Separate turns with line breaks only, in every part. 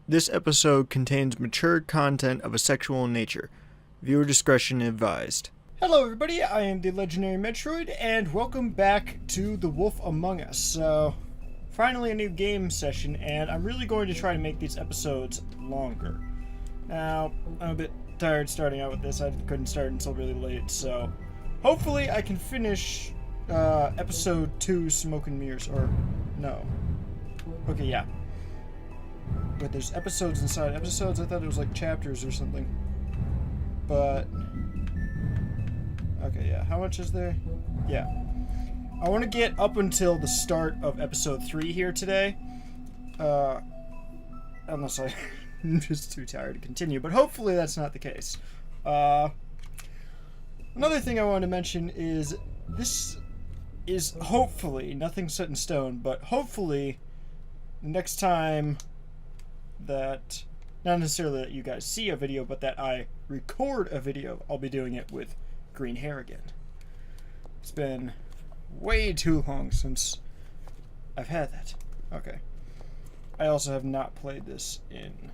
This episode contains mature content of a sexual nature. Viewer discretion advised. Hello everybody, I am the legendary Metroid, and welcome back to The Wolf Among Us. So, finally a new game session, and I'm really going to try to make these episodes longer. Now, I'm a bit tired starting out with this. I couldn't start until really late, so hopefully I can finish episode 2, Smoke and Mirrors, or no. Okay, yeah. But there's episodes inside episodes. I thought it was like chapters or something. But okay, yeah. How much is there? Yeah. I want to get up until the start of episode 3 here today. Unless I'm just too tired to continue. But hopefully that's not the case. Another thing I wanted to mention is this is hopefully, nothing set in stone, but hopefully next time that, not necessarily that you guys see a video, but that I record a video, I'll be doing it with green hair again. It's been way too long since I've had that. Okay. I also have not played this in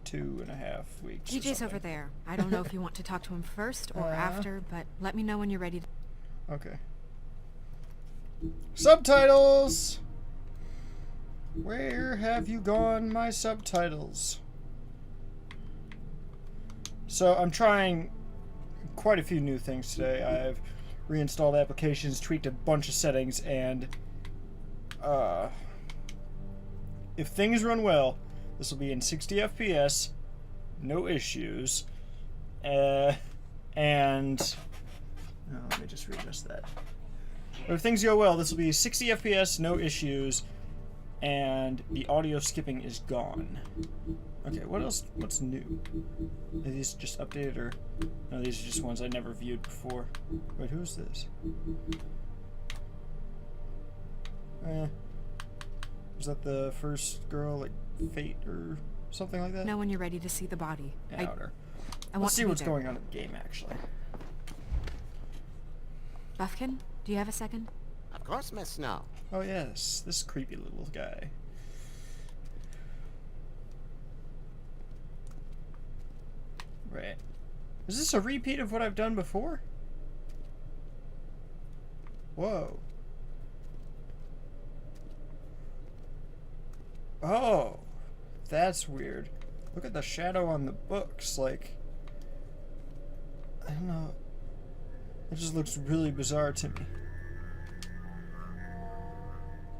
2.5 weeks.
DJ's over there. I don't know if you want to talk to him first or after, but let me know when you're ready to...
Okay. Subtitles! Where have you gone, my subtitles? So I'm trying quite a few new things today. I've reinstalled applications, tweaked a bunch of settings, and if things run well, this will be in 60 FPS, no issues, and let me just readjust that. But if things go well, this will be 60 FPS, no issues, and the audio skipping is gone. Okay, what else? What's new? Are these just updated, or no? These are just ones I never viewed before. Wait, who's this? Was that the first girl, like Fate or something like that?
Know when you're ready to see the body.
Outer.
I want
Let's see
to be
what's
there.
going on in the game, actually.
Buffkin, do you have a second?
Of course, Miss Snow.
Oh yes, this creepy little guy. Right. Is this a repeat of what I've done before? Whoa. Oh, that's weird. Look at the shadow on the books, like, I don't know. It just looks really bizarre to me.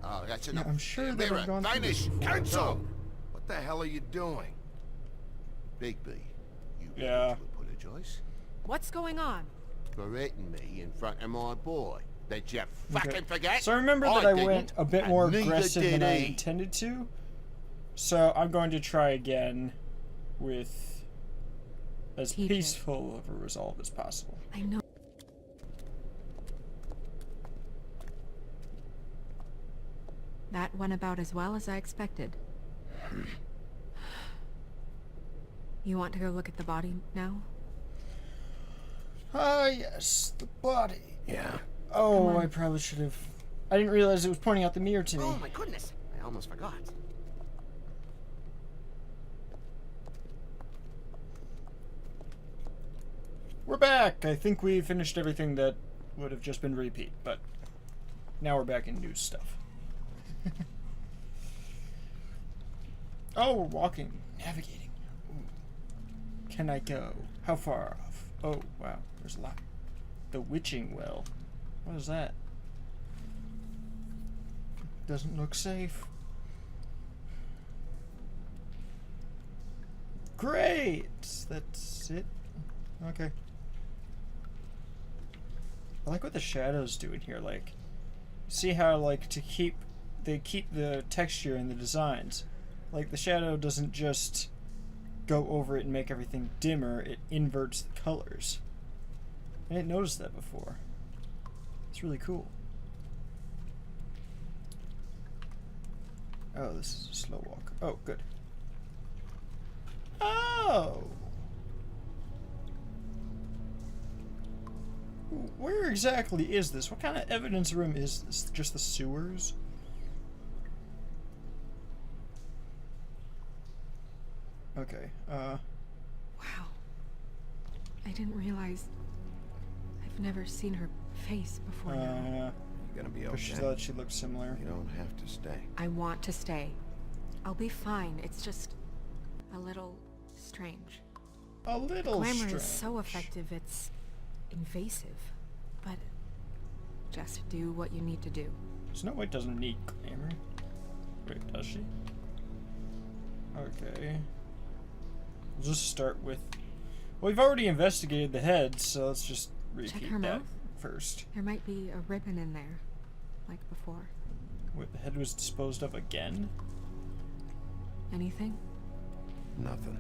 Oh, that's
Yeah,
enough.
I'm sure that
Mirror,
I've gone through this
Danish,
before.
cancel! What the hell are you doing? Bigby, you
Yeah.
apologize?
What's going on?
For hitting me in front of my boy. Did you fucking forget?
So I remember that I
didn't,
went a bit
and
more
neither
aggressive
did
than I
he.
intended to. So I'm going to try again with as
TJ.
peaceful of a resolve as possible.
I know. That went about as well as I expected. You want to go look at the body now?
Ah, yes, the body.
Yeah.
Oh,
Come on.
I probably should have. I didn't realize it was pointing out the mirror to me.
Oh my goodness, I almost forgot.
We're back. I think we finished everything that would have just been repeat, but now we're back in new stuff. Oh, we're walking, navigating. Ooh. Can I go? How far off? Oh, wow, there's a lot. The witching well. What is that? Doesn't look safe. Great! That's it. Okay. I like what the shadows do in here, like, see how, like, they keep the texture in the designs. Like, the shadow doesn't just go over it and make everything dimmer, it inverts the colors. I didn't notice that before. It's really cool. Oh, this is a slow walk. Oh, good. Oh! Where exactly is this? What kind of evidence room is this? Just the sewers? Okay,
Wow. I didn't realize... I've never seen her face before now.
yeah.
You gonna be
But she
okay?
thought she looked similar.
You don't have to stay.
I want to stay. I'll be fine. It's just... a little... strange.
A little
Glamour
strange.
is so effective, it's... invasive. But... just do what you need to do.
Snow White doesn't need glamour. Wait, does she? Okay. We'll just start with... Well, we've already investigated the head, so let's just repeat
her
that
mouth.
first.
There might be a ribbon in there. Like before.
Wait, the head was disposed of again?
Anything?
Nothing.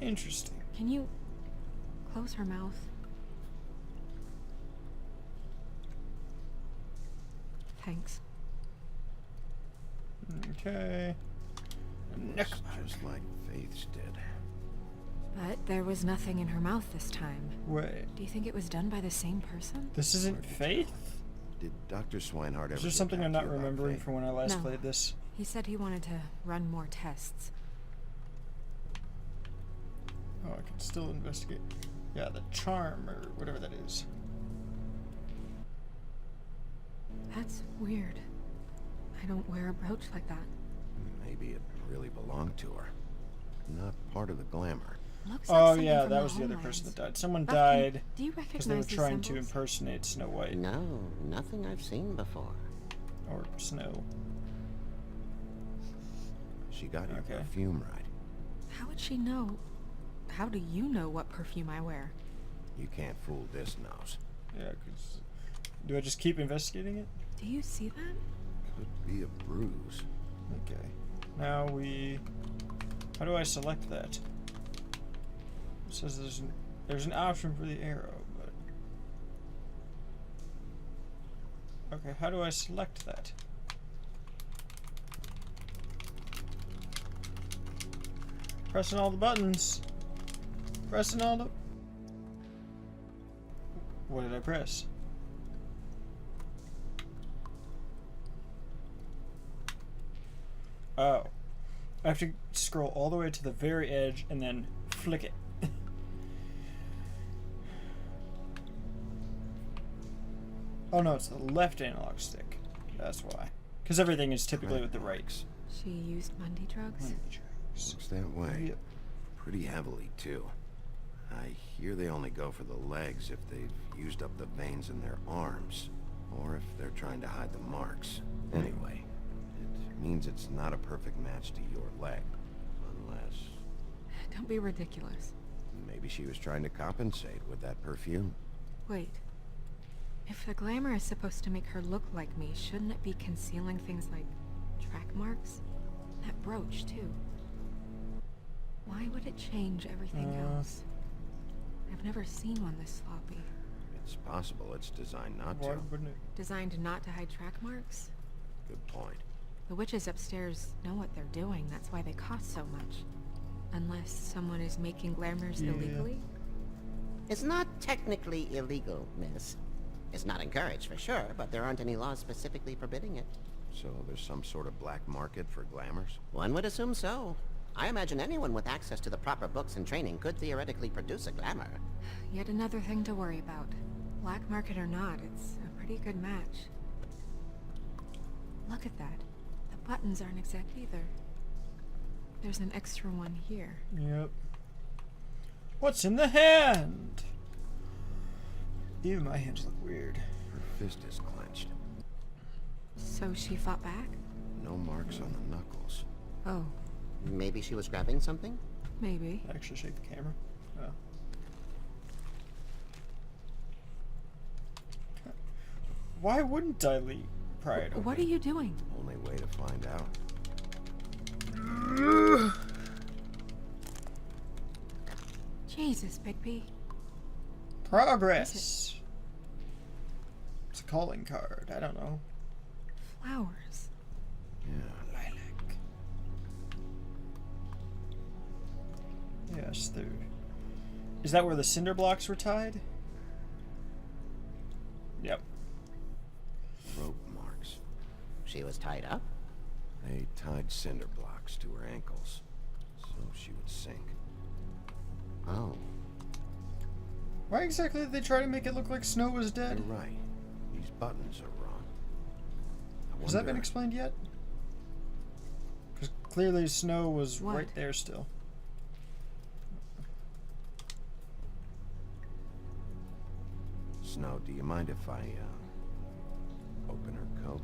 Interesting.
Can you... close her mouth? Thanks.
Okay. Neck.
Just like Faith's did.
But there was nothing in her mouth this time.
Wait,
Do you think it was done by the same person?
this isn't Faith?
Did Dr. Swinehart ever
Is there
get
something
back
I'm
to
not
you about
remembering
Faith?
from when I last
No.
played this?
He said he wanted to run more tests.
Oh, I can still investigate. Yeah, the charm, or whatever that is.
That's weird. I don't wear a brooch like that.
Maybe it really belonged to her. Not part of the glamour.
Looks like
Oh
something
yeah,
from
that was the other
homelands.
person that died. Someone
Buffy,
died
do you
because they were
recognize these
trying to
symbols?
impersonate Snow White.
No, nothing I've seen before.
Or Snow.
She got your
Okay.
perfume right.
How would she know? How do you know what perfume I wear?
You can't fool this nose.
Yeah, 'cause... Do I just keep investigating it?
Do you see that?
Could be a bruise.
Okay. Now we... How do I select that? It says there's an option for the arrow, but... Okay, how do I select that? Pressing all the buttons. Pressing all the... What did I press? Oh. I have to scroll all the way to the very edge and then flick it. Oh no, it's the left analog stick. That's why. Because everything is typically with the right.
She used Mundy drugs?
Looks that way.
Yep.
Pretty heavily, too. I hear they only go for the legs if they've used up the veins in their arms, or if they're trying to hide the marks. Anyway, it means it's not a perfect match to your leg, unless
Don't be ridiculous.
maybe she was trying to compensate with that perfume.
Wait. If the glamour is supposed to make her look like me, shouldn't it be concealing things like track marks? That brooch, too. Why would it change everything else? I've never seen one this sloppy.
It's possible it's designed not
Why
to.
wouldn't it?
Designed not to hide track marks?
Good point.
The witches upstairs know what they're doing, that's why they cost so much. Unless someone is making glamours
Yeah.
illegally?
It's not technically illegal, miss. It's not encouraged for sure, but there aren't any laws specifically forbidding it.
So there's some sort of black market for glamours?
One would assume so. I imagine anyone with access to the proper books and training could theoretically produce a glamour.
Yet another thing to worry about. Black market or not, it's a pretty good match. Look at that. The buttons aren't exact either. There's an extra one here.
Yep. What's in the hand? Even my hands look weird.
Her fist is clenched.
So she fought back?
No marks on the knuckles.
Oh,
Maybe she was grabbing something?
maybe.
I actually shake the camera. Oh. Why wouldn't I pry it open?
What are you doing?
Only way to find out.
Jesus, Bigby.
Progress. It's a calling card. I don't know.
Flowers.
Yeah.
Lilac. Yes, there. Is that where the cinder blocks were tied? Yep.
Rope marks.
She was tied up?
They tied cinder blocks to her ankles. so she would sink.
Oh.
Why exactly did they try to make it look like Snow was dead?
You're right. These buttons are wrong.
Has that been explained yet? Because clearly Snow was
What?
right there still.
Snow, do you mind if I, open her coat?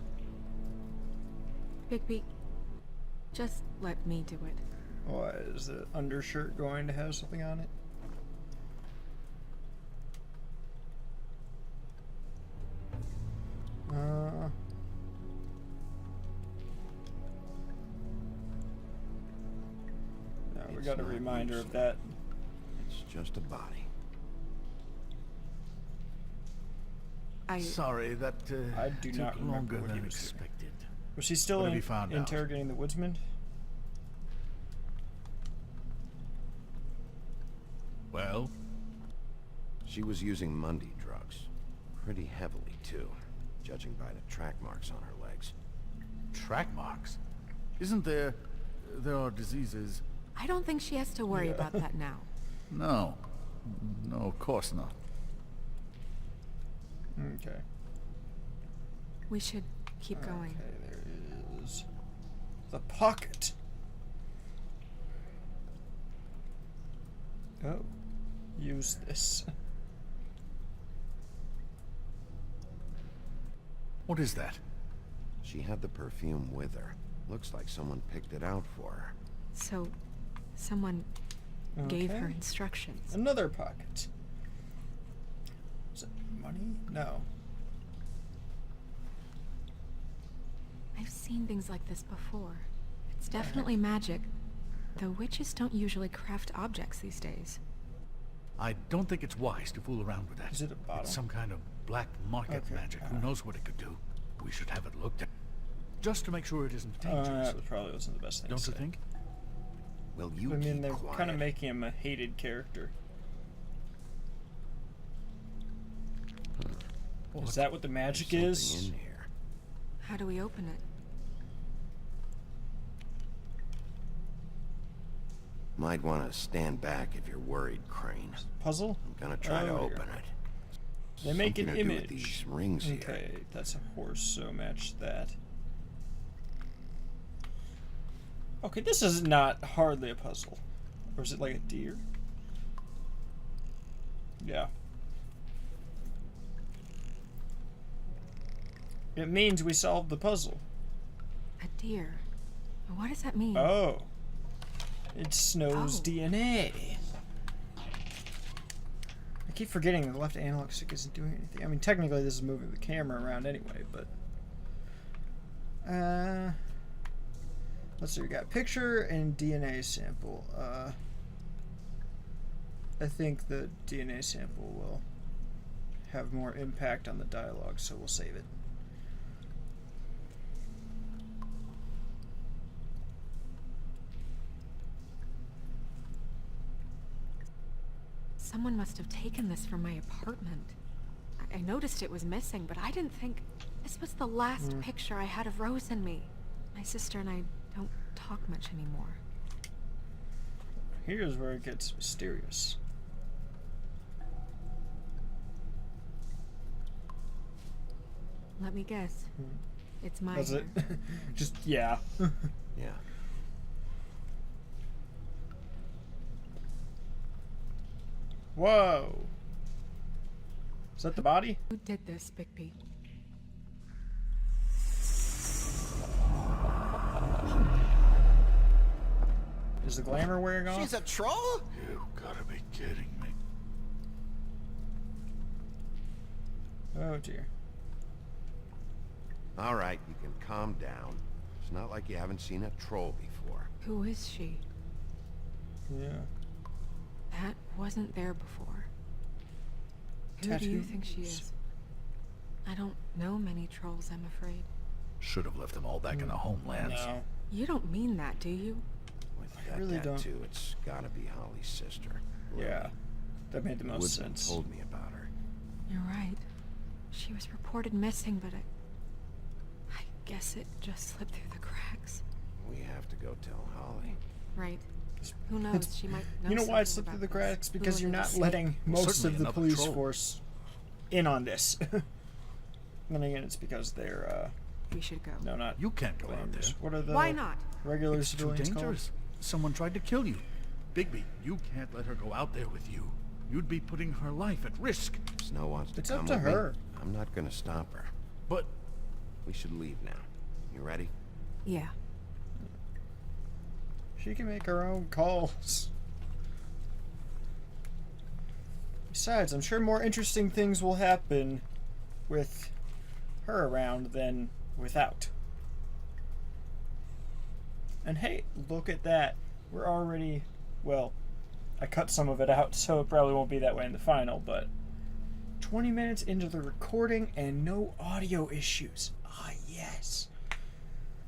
Bigby, just let me do it.
Why, is the undershirt going to have something on it? No, we got a
not
reminder of
loose.
that.
It's just a body.
Sorry, that
I do
took
not remember
longer
what he
than
was doing.
expected.
Was she still
What have you found out?
interrogating the woodsman?
Well,
She was using Mundy drugs. Pretty heavily, too, judging by the track marks on her legs.
track marks. Isn't there are diseases?
I don't think she has to worry about that now.
No. No, of course not.
Okay.
We should keep going.
Okay, there is the pocket. Oh, use this.
What is that?
She had the perfume with her. Looks like someone picked it out for her.
So, someone gave her
Okay.
instructions.
Another pocket. Is it money? No.
I've seen things like this before. It's definitely magic, though witches don't usually craft objects these days.
I don't think it's wise to fool around with that.
Is it a bottle?
It's some kind of black market
Okay,
magic. Who knows what it could do? We should have it looked at. Just to make sure it isn't dangerous.
That probably wasn't the best thing
Don't
to
you
say.
think?
Will you
I mean,
keep
they're
quiet?
kind of making him a hated character. Is that what the magic
There's
is?
something in here.
How do we open it?
Might want to stand back if you're worried, Crane.
Puzzle?
I'm gonna try to
Oh, dear.
open it.
They make an
Something to do with
image.
these rings here.
Okay, that's a horse, so match that. Okay, this is not hardly a puzzle. Or is it like a deer? Yeah. It means we solved the puzzle.
A deer. What does that mean?
Oh. It's Snow's
Oh.
DNA. I keep forgetting the left analog stick isn't doing anything. I mean, technically this is moving the camera around anyway, but... let's see, we got picture and DNA sample. I think the DNA sample will have more impact on the dialogue, so we'll save it.
Someone must have taken this from my apartment. I noticed it was missing, but I didn't think this was the last picture I had of Rose and me. My sister and I don't talk much anymore.
Here's where it gets mysterious.
Let me guess. It's my
That's
hair.
it. Just, yeah.
Yeah.
Whoa. Is that the body?
Who did this, Bigby?
Is the glamour wearing off?
She's a troll?
You gotta be kidding me.
Oh dear.
All right, you can calm down. It's not like you haven't seen a troll before.
Who is she?
Yeah.
That wasn't there before. Who do you think she
Tattoos.
is? I don't know many trolls, I'm afraid.
Should have left them all back in the homelands.
No.
You don't mean that, do you?
With
I
that
really don't-
tattoo, it's gotta be Holly's sister. Lily.
Yeah. That made the most
Woodman
sense.
told me about her.
You're right. She was reported missing, but I guess it just slipped through the cracks.
We have to go tell Holly.
Right. Who knows? She might know
You know why it
something
slipped through
about
the
this.
cracks? Because you're
Whoever
not
this-
letting most
certainly
of the
another
police
troll.
force in on this. Then again, it's because they're,
We should go.
no, not
You can't go out there.
Glamours. What are the
Why not?
regular
It's too
civilians called?
dangerous. Someone tried to kill you. Bigby, you can't let her go out there with you. You'd be putting her life at risk.
Snow wants to
It's
come
up to
with
her.
me. I'm not gonna stop her.
But
We should leave now. You ready?
Yeah.
She can make her own calls. Besides, I'm sure more interesting things will happen with her around than without. And hey, look at that. We're already, well, I cut some of it out, so it probably won't be that way in the final, but 20 minutes into the recording and no audio issues. Ah, yes.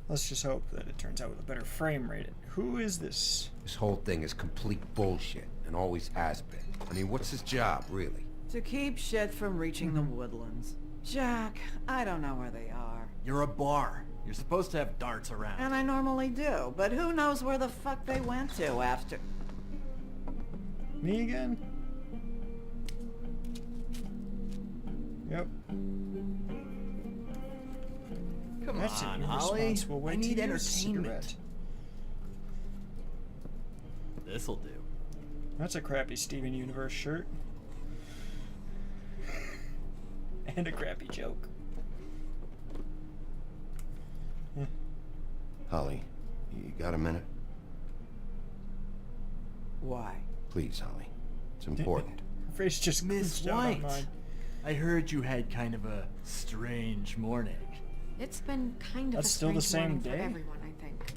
Let's just hope that it turns out with a better frame rate. Who is this?
This whole thing is complete bullshit, and always has been. I mean, what's his job, really?
To keep shit from reaching the woodlands. Jack, I don't know where they are.
You're a bar. You're supposed to have darts around.
And I normally do, but who knows where the fuck they went to after...
Me again? Yep.
Come
That's
on,
an
Holly.
irresponsible way
I
to
need
use a
entertainment.
cigarette.
This'll do.
That's a crappy Steven Universe shirt. And a crappy joke.
Holly, you got a minute?
Why?
Please, Holly. It's important.
Her face just
Miss
glitched out on
White.
mine.
I heard you had kind of a strange morning.
It's been kind of
That's
a
still the
strange
same
morning for
day?
everyone, I think.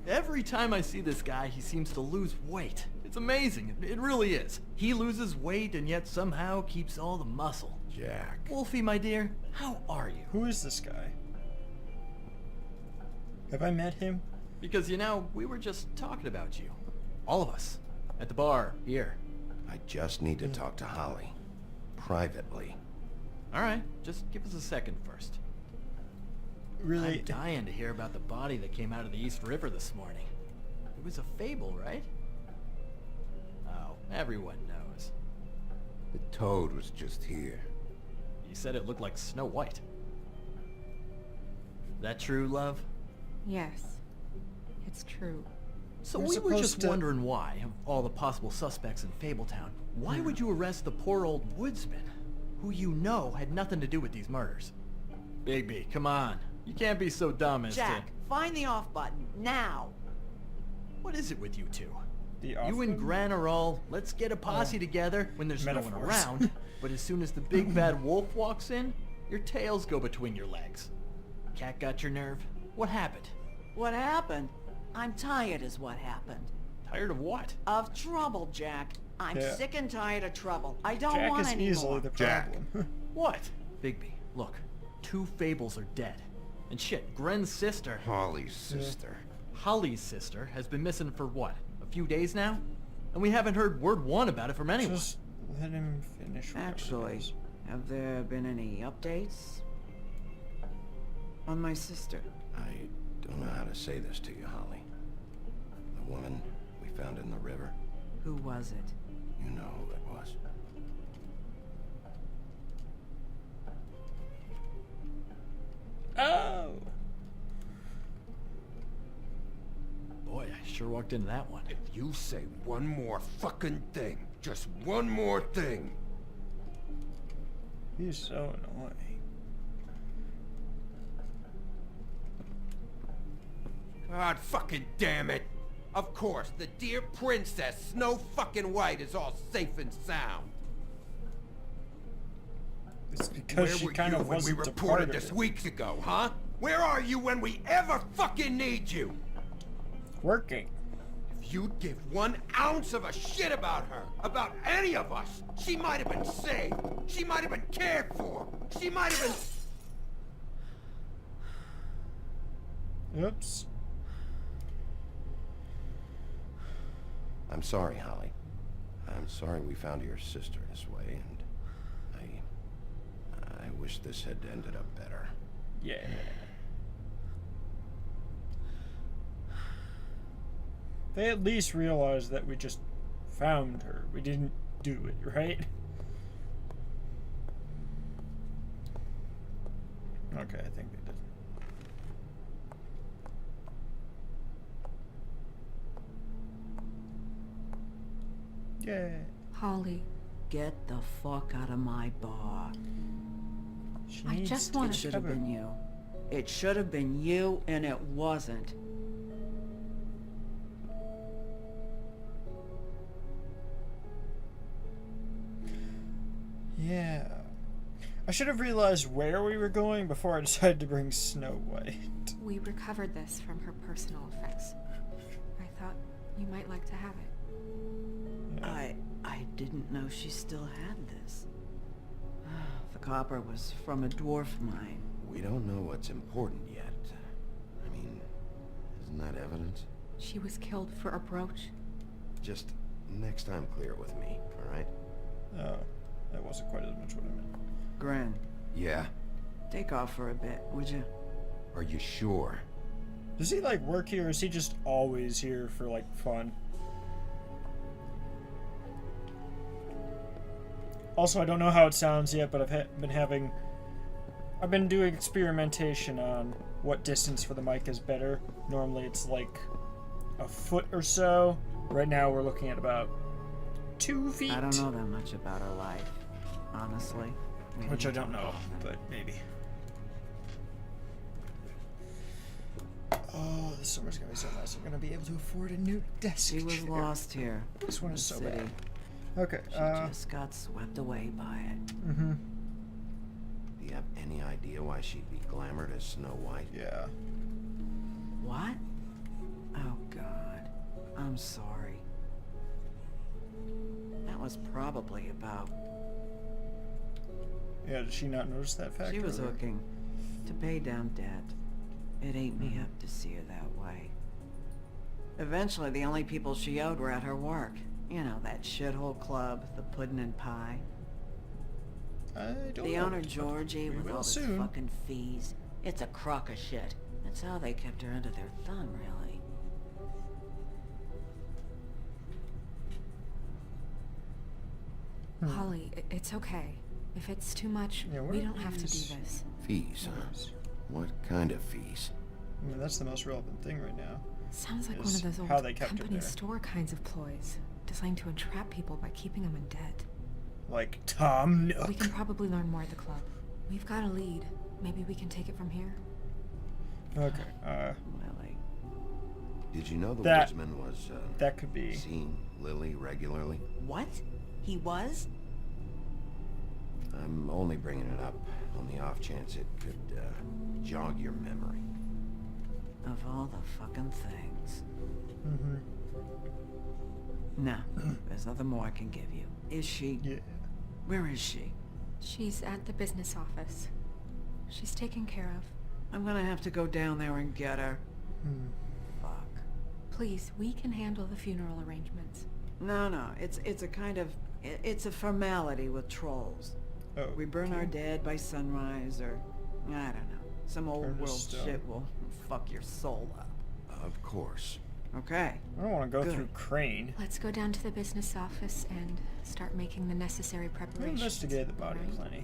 Every time I see this guy, he seems to lose weight. It's amazing. It really is. He loses weight and yet somehow keeps all the muscle.
Jack.
Wolfie, my dear, how are you?
Who is this guy? Have I met him?
Because, you know, we were just talking about you. All of us. At the bar, here.
I just need to talk to Holly. Privately.
Alright, just give us a second first.
Really?
I'm dying to hear about the body that came out of the East River this morning. It was a fable, right? Oh, everyone knows.
The toad was just here.
You said it looked like Snow White. That true, love?
Yes. It's true.
So
We're
we were just
supposed to-
wondering why, of all the possible suspects in Fabletown, why would you arrest the poor old woodsman, who you know had nothing to do with these murders? Bigby, come on. You can't be so dumb as
Jack, find the off button, now!
What is it with you two?
The off
You and
button?
Gran are all, let's get a posse together when there's no one
Metaphors.
around, but as soon as the big bad wolf walks in, your tails go between your legs. Cat got your nerve? What happened?
What happened? I'm tired is what happened.
Tired of what?
Of trouble, Jack. I'm
Yeah.
sick and tired of trouble. I don't
Jack
want
is
any
easily
more.
the
Jack.
problem.
What? Bigby, look. 2 fables are dead. And shit, Gren's sister,
Holly's sister.
Holly's sister, has been missing for what? A few days now? And we haven't heard word one about it from anyone.
Just let him finish. whatever it
Actually,
is.
have there been any updates? On my sister?
I don't know how to say this to you, Holly. The woman we found in the river,
Who was it?
you know who it was.
Oh!
Boy, I sure walked into that one.
If you say one more fucking thing, just one more thing,
He's so annoying.
God fucking damn it! Of course, the dear princess, Snow fucking White, is all safe and sound.
It's because
Where
she
were
kind
you
of
when we
wasn't a part
reported
of
this
it.
weeks ago, huh? Where are you when we ever fucking need you?
Working.
If you'd give 1 ounce of a shit about her, about any of us, she might have been saved. She might have been cared for. She might have been...
Oops.
I'm sorry, Holly. I'm sorry we found your sister this way, and I wish this had ended up better.
Yeah. They at least realized that we just found her. We didn't do it, right? Okay, I think they did. Yay.
Holly,
Get the fuck out of my bar.
She
I
needs
just
to
wanna-
It should have
cover-
been you. It should have been you, and it wasn't.
Yeah. I should have realized where we were going before I decided to bring Snow White.
we recovered this from her personal effects. I thought you might like to have it.
Yeah.
I didn't know she still had this. The copper was from a dwarf mine.
We don't know what's important yet. I mean, isn't that evidence?
She was killed for a brooch.
Just next time clear it with me, alright?
Oh, that wasn't quite as much what I meant.
Gren,
Yeah?
take off for a bit, would you?
Are you sure?
Does he like work here or is he just always here for like fun? Also, I don't know how it sounds yet, but I've been doing experimentation on what distance for the mic is better. Normally it's like a foot or so. Right now we're looking at about 2 feet.
I don't know that much about her life, honestly. We
Which I
didn't
don't
talk
know,
often.
but maybe. Oh, this summer's gonna be so nice. I'm gonna be able to afford a new desk
She was
chair.
lost here.
This one
in
is
the
so
city.
bad. Okay,
She just got swept away by it.
mm-hmm.
Do you have any idea why she'd be glamored as Snow White?
Yeah.
What? Oh, God. I'm sorry. That was probably about...
Yeah, did she not notice that fact?
She was
earlier?
hooking to pay down debt. It ate me up to see her that way. Eventually, the only people she owed were at her work. You know, that shithole club, the Puddin' and Pie.
I don't
The
know.
owner, Georgie,
We
with
will
all his
soon.
fucking fees. It's a crock of shit. That's how they kept her under their thumb, really.
Holly, it's okay. If it's too much,
Yeah, what
we
are
don't have to do
these?
this.
Fees, huh? What kind of fees?
I mean, that's the most relevant thing right now.
Sounds like one
Is
of those
how
old
they kept her
company
there.
store kinds of ploys, designed to entrap people by keeping them in debt.
Like Tom Nook.
We can probably learn more at the club. We've got a lead. Maybe we can take it from here.
Okay,
Lily.
Did you know the
That-
woodsman was,
that could be.
seeing Lily regularly?
What? He was?
I'm only bringing it up on the off chance it could, jog your memory.
Of all the fucking things.
Mm-hmm.
No, there's nothing more I can give you. Is she?
Yeah.
Where is she?
She's at the business office. She's taken care of.
I'm gonna have to go down there and get her.
Hmm.
Fuck.
Please, we can handle the funeral arrangements.
No, it's a kind of... It's a formality with trolls.
Oh.
We burn our dead by sunrise, or... I don't know. Some
Burn
old
to
world
stone.
shit will fuck your soul up.
Of course.
Okay.
I don't want to go
Good.
through Crane.
Let's go down to the business office and start making the necessary
We'll
preparations.
investigate the body
right?
plenty.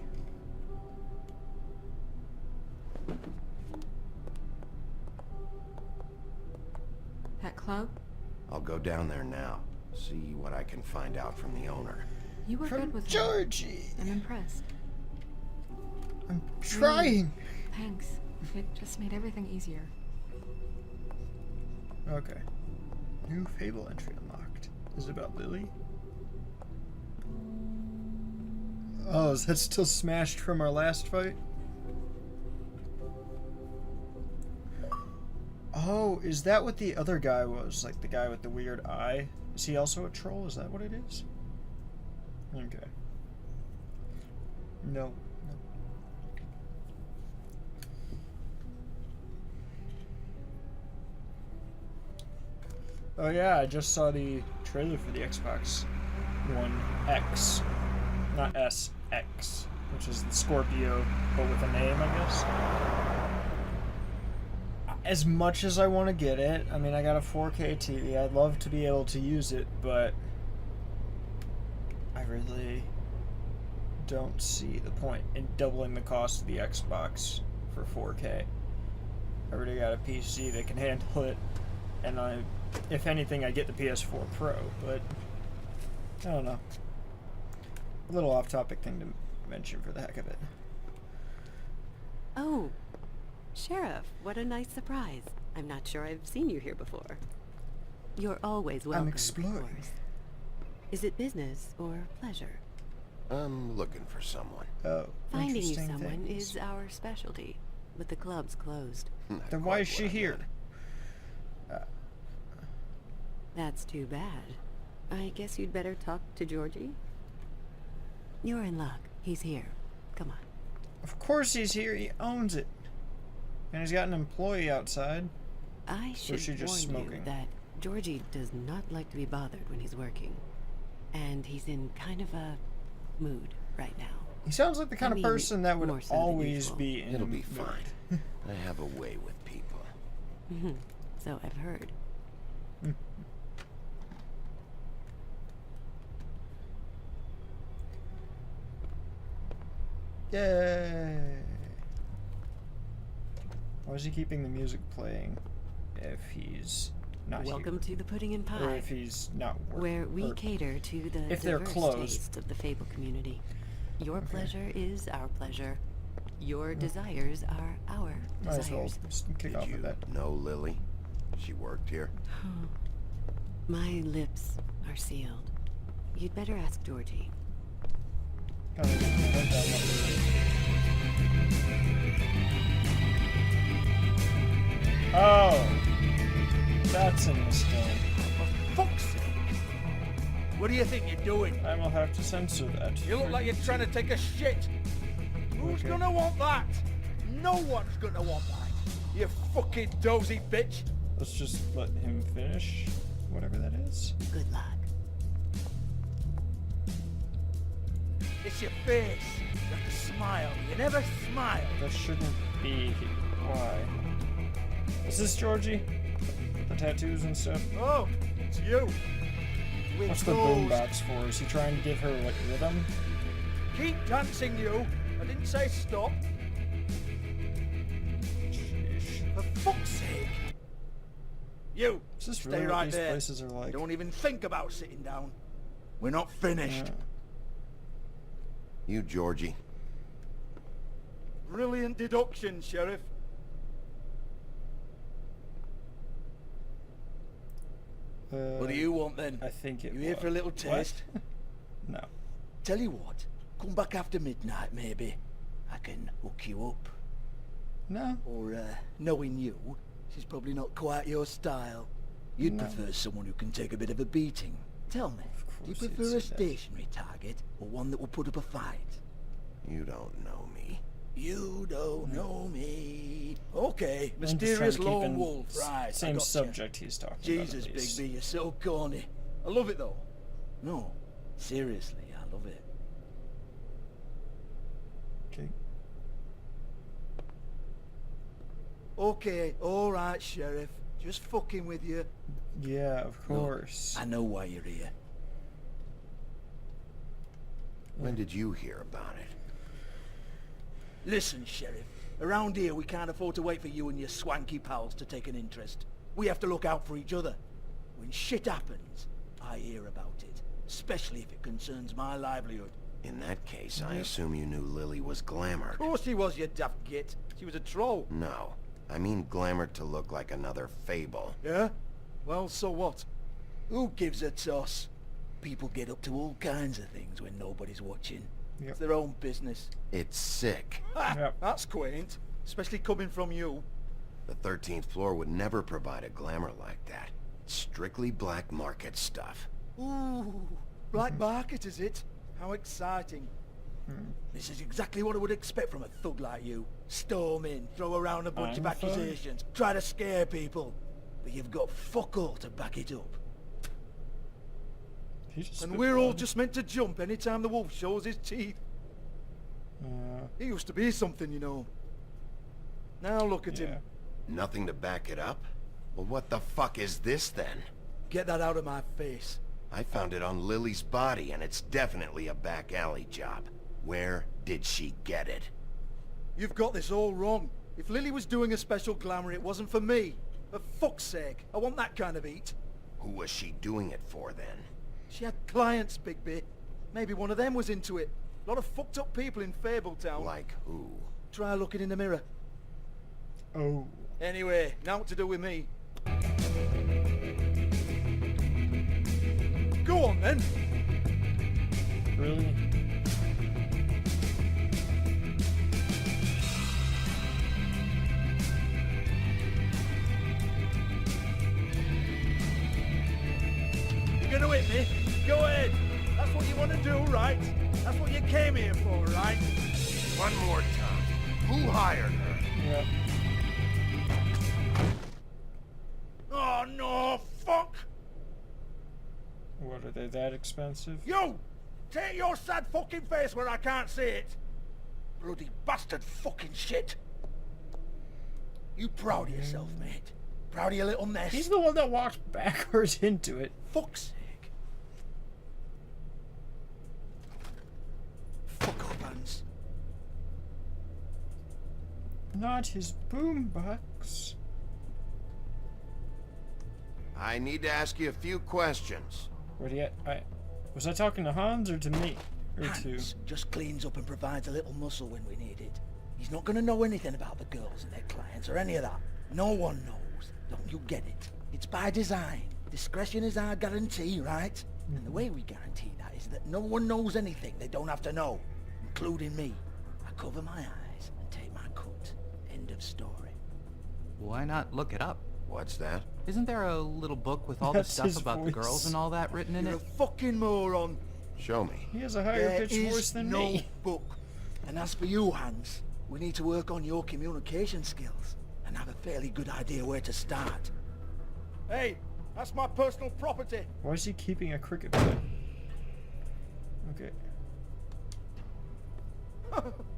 That club?
I'll go down there now. See what I can find out from the owner.
You were
From
good with her.
Georgie.
I'm impressed.
I'm trying.
Thanks. It just made everything easier.
Okay. New Fable entry unlocked. Is it about Lily? Oh, is that still smashed from our last fight? Oh, is that what the other guy was? Like the guy with the weird eye? Is he also a troll? Is that what it is? Okay. No. Oh yeah, I just saw the trailer for the Xbox One X. Not S, X. Which is the Scorpio, but with a name, I guess. as much as I want to get it, I mean, I got a 4K TV. I'd love to be able to use it, but I really don't see the point in doubling the cost of the Xbox for 4K. I already got a PC that can handle it, and if anything, I get the PS4 Pro, but I don't know. A little off-topic thing to mention for the heck of it.
Oh, Sheriff, what a nice surprise. I'm not sure I've seen you here before. You're always welcome,
I'm exploring.
of course. Is it business or pleasure?
I'm looking for someone.
Oh,
Finding you
interesting
someone
things.
is our specialty, but the club's closed.
Not
Then why
quite
is she
what I
here?
meant.
That's too bad. I guess you'd better talk to Georgie. You're in luck. He's here. Come on.
Of course he's here. He owns it. And he's got an employee outside.
I
Or
should
is she just
warn
smoking?
you that Georgie does not like to be bothered when he's working. And he's in kind of a mood right now.
He sounds like the kind
I
of
mean,
person that would
more so than
always
usual.
be in
It'll
a
be
mood.
fine. I have a way with people.
So I've heard.
Yay! Why is he keeping the music playing if he's not
Welcome to the Pudding and
here? Or
Pie,
if he's not working?
where we
or-
cater to the
if they're
diverse
closed.
tastes of the Fable community. Your pleasure is our pleasure. Your desires are our
Might as well
desires.
just kick
Did
off
you
with that.
know Lily? She worked here?
My lips are sealed. You'd better ask Georgie.
Kinda went down one road. Oh! That's in this game.
For fuck's sake! What do you think you're doing?
I will have to censor that.
You look like you're trying to take a shit. Who's
Okay.
gonna want that? No one's gonna want that. You fucking dozy bitch.
Let's just let him finish whatever that is.
Good luck.
It's your face. You have to smile. You never smile.
That shouldn't be. Why? Is this Georgie? With the tattoos and stuff?
Oh, it's you. With
What's the
those.
boombox for? Is he trying to give her, like, rhythm?
Keep dancing, you. I didn't say stop.
Sheesh.
For fuck's sake. You,
Is this
stay
really what
right
these
there.
places are like?
Don't even think about sitting down. We're not finished.
You, Georgie.
Brilliant deduction, Sheriff. What do you want then?
I think it
You here
was.
for a little
What?
taste?
No.
Tell you what, come back after midnight maybe. I can hook you up.
No.
Or, knowing you, she's probably not quite your style. You'd
No.
prefer someone who can take a bit of a beating. Tell me, do you
course he'd
prefer a
say that.
stationary target or one that will put up a fight?
You don't know me.
You don't know me. Okay,
I'm just trying
mysterious
to keep
lone
in
wolf. Right, I
Same
gotcha.
subject he's talking
Jesus,
about. at least.
Bigby, you're so corny. I love it though. No, seriously, I love it.
Okay.
Okay, alright, Sheriff. Just fucking with you.
Yeah, of
Look,
course.
I know why you're here.
When did you hear about it?
Listen, Sheriff. Around here, we can't afford to wait for you and your swanky pals to take an interest. We have to look out for each other. When shit happens, I hear about it. Especially if it concerns my livelihood.
In that case, I assume you knew Lily was glamored.
Of course she was, you daft git. She was a troll.
No. I mean glamored to look like another fable.
Yeah? Well, so what? Who gives a toss? People get up to all kinds of things when nobody's watching.
Yep.
It's their own business.
It's sick.
Ha!
Yep.
That's quaint. Especially coming from you.
The 13th floor would never provide a glamour like that. Strictly black market stuff.
Ooh, black market is it? How exciting. This is exactly what I would expect from a thug like you. Storm in, throw around a bunch
I'm
of
a thug.
accusations, try to scare people. But you've got fuck all to back it up.
He just
And
spit
we're all
blood.
just meant to jump anytime the wolf shows his teeth. He used to be something, you know. Now look at
Yeah.
him.
Nothing to back it up? Well, what the fuck is this then?
Get that out of my face.
I found it on Lily's body, and it's definitely a back alley job. Where did she get it?
You've got this all wrong. If Lily was doing a special glamour, it wasn't for me. For fuck's sake, I want that kind of eat.
Who was she doing it for, then?
She had clients, Bigby. Maybe one of them was into it. A lot of fucked up people in Fabletown.
Like who?
Try looking in the mirror.
Oh.
Anyway, now what to do with me. Go on, then.
Really?
You're gonna hit me? Go ahead. That's what you want to do, right? That's what you came here for, right?
One more time. Who hired her?
Yeah.
Oh, no, fuck!
What, are they that expensive?
You! Take your sad fucking face where I can't see it! Bloody bastard fucking shit! You proud of yourself, mate? Proud of your little mess?
He's the one that walked backwards into it.
Fuck's sake. Fuck off, Hans.
Not his boombox.
I need to ask you a few questions.
What do you... Was I talking to Hans or to me? Or to...
Hans just cleans up and provides a little muscle when we need it. He's not going to know anything about the girls and their clients or any of that. No one knows. Don't you get it? It's by design. Discretion is our guarantee, right? And the way we guarantee that is that no one knows anything they don't have to know, including me. I cover my eyes and take my cut. End of story.
Why not look it up?
What's that?
Isn't there a little book with all the
That's
stuff
his
about the
voice.
girls and all that written in
You're
it?
a fucking moron.
Show me.
He has a higher
There
pitched voice
is
than
no
me.
book. And as for you, Hans, we need to work on your communication skills and have a fairly good idea where to start. Hey, that's my personal property.
Why is he keeping a cricket bat? Okay.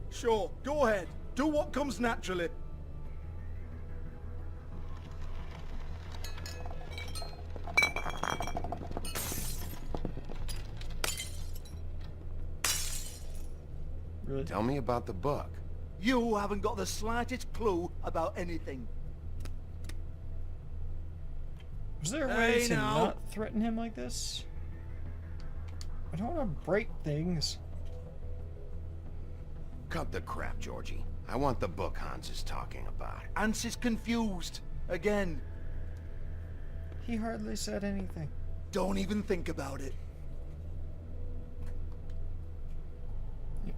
Sure, go ahead. Do what comes naturally.
Really?
Tell me about the book.
You haven't got the slightest clue about anything.
Was there a way
Hey,
to
now.
not threaten him like this? I don't want to break things.
Cut the crap, Georgie. I want the book Hans is talking about.
Hans is confused. Again.
He hardly said anything.
Don't even think about it.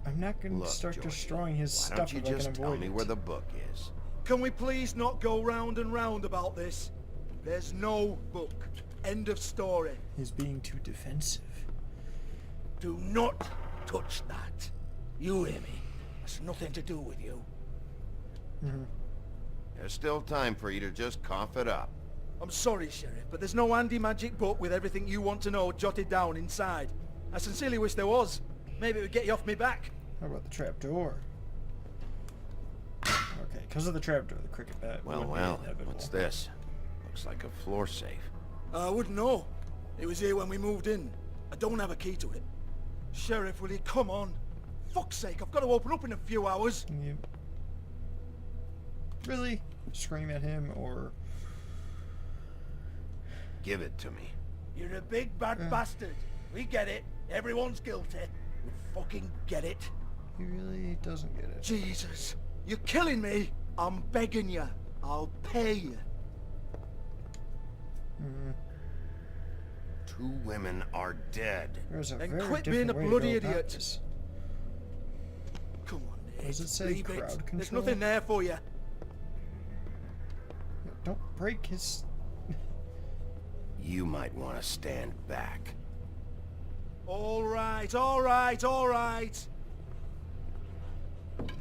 I'm not going to
Look,
start
Georgie,
destroying his
why
stuff
don't you
if I can
just tell
avoid
me
it.
where the book is?
Can we please not go round and round about this? There's no book. End of story.
He's being too defensive.
Do not touch that. You hear me? That's nothing to do with you.
There's still time for you to just cough it up.
I'm sorry, Sheriff, but there's no handy magic book with everything you want to know jotted down inside. I sincerely wish there was. Maybe it would get you off me back.
How about the trapdoor? Okay, because of the trapdoor, the cricket bat
Well,
would be
well,
inevitable.
what's this? Looks like a floor safe.
I wouldn't know. It was here when we moved in. I don't have a key to it. Sheriff, will you come on? Fuck's sake, I've got to open up in a few hours.
Can you really scream at him or...
Give it to me.
You're a big bad bastard. We get it. Everyone's guilty. We fucking get it.
He really doesn't get it.
Jesus, you're killing me. I'm begging you. I'll pay you.
Two women are dead.
There's a
Then
very
quit
different
being a
way to
bloody
go about
idiot.
this.
Come on, Nate.
Does it say
Leave
crowd
it.
control?
There's nothing there for you.
Don't break his...
You might want to stand back.
All right, all right, all right.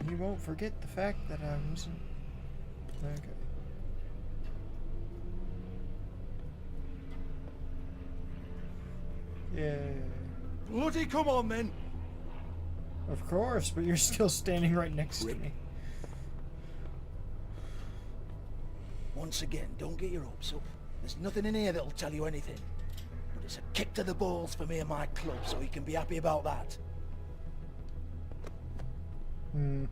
He won't forget the fact that I wasn't... Okay. Yeah.
Bloody come on, then.
Of course, but you're still standing right next to me.
Once again, don't get your hopes up. There's nothing in here that'll tell you anything. But it's a kick to the balls for me and my club, so you can be happy about that.
I'm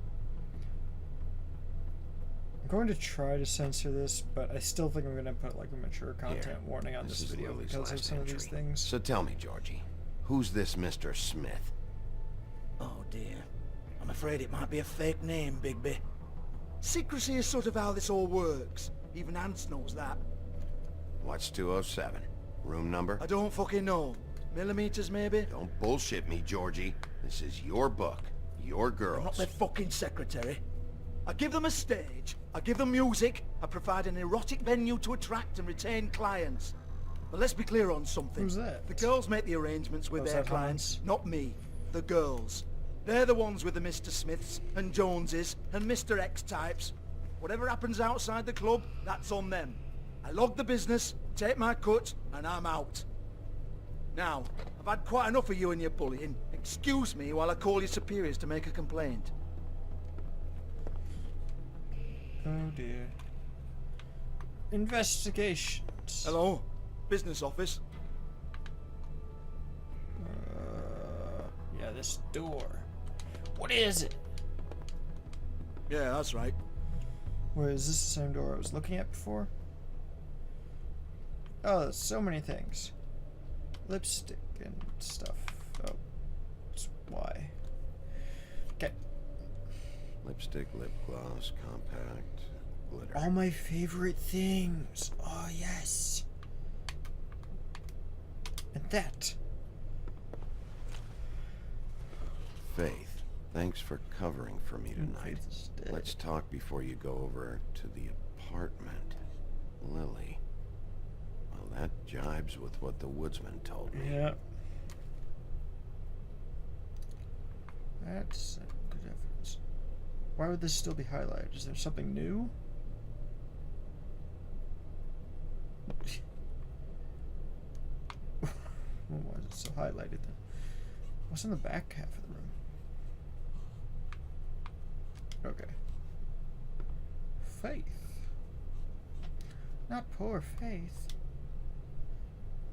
going to try to censor this, but I still think I'm going to put like a mature content warning on this
is
video
Lily's
because of
last
some of these
entry.
things.
So tell me, Georgie, who's this Mr. Smith?
Oh dear. I'm afraid it might be a fake name, Bigby. Secrecy is sort of how this all works. Even Ants knows that.
What's 207? Room number?
I don't fucking know. Millimeters, maybe?
Don't bullshit me, Georgie. This is your book. Your girls.
I'm not their fucking secretary. I give them a stage, I give them music, I provide an erotic venue to attract and retain clients. But let's be clear on something.
Who's that?
The girls make the arrangements with
Oh, is
their
that
clients,
Hans?
not me. The girls. They're the ones with the Mr. Smiths and Joneses and Mr. X types. Whatever happens outside the club, that's on them. I log the business, take my cut, and I'm out. Now, I've had quite enough of you and your bullying. Excuse me while I call your superiors to make a complaint.
Oh dear. Investigations.
Hello? Business office?
Yeah, this door. What is it?
Yeah, that's right.
Wait, is this the same door I was looking at before? Oh, there's so many things. Lipstick and stuff. Oh, it's why. Okay.
Lipstick, lip gloss, compact, glitter.
All my favorite things. Oh, yes. And that.
Faith, thanks for covering for me tonight.
Faith is dead.
Let's talk before you go over to the apartment. Lily. Well, that jibes with what the woodsman told me.
Yeah. That's good evidence. Why would this still be highlighted? Is there something new? Well, why is it still highlighted then? What's in the back half of the room? Okay. Faith. Not poor Faith.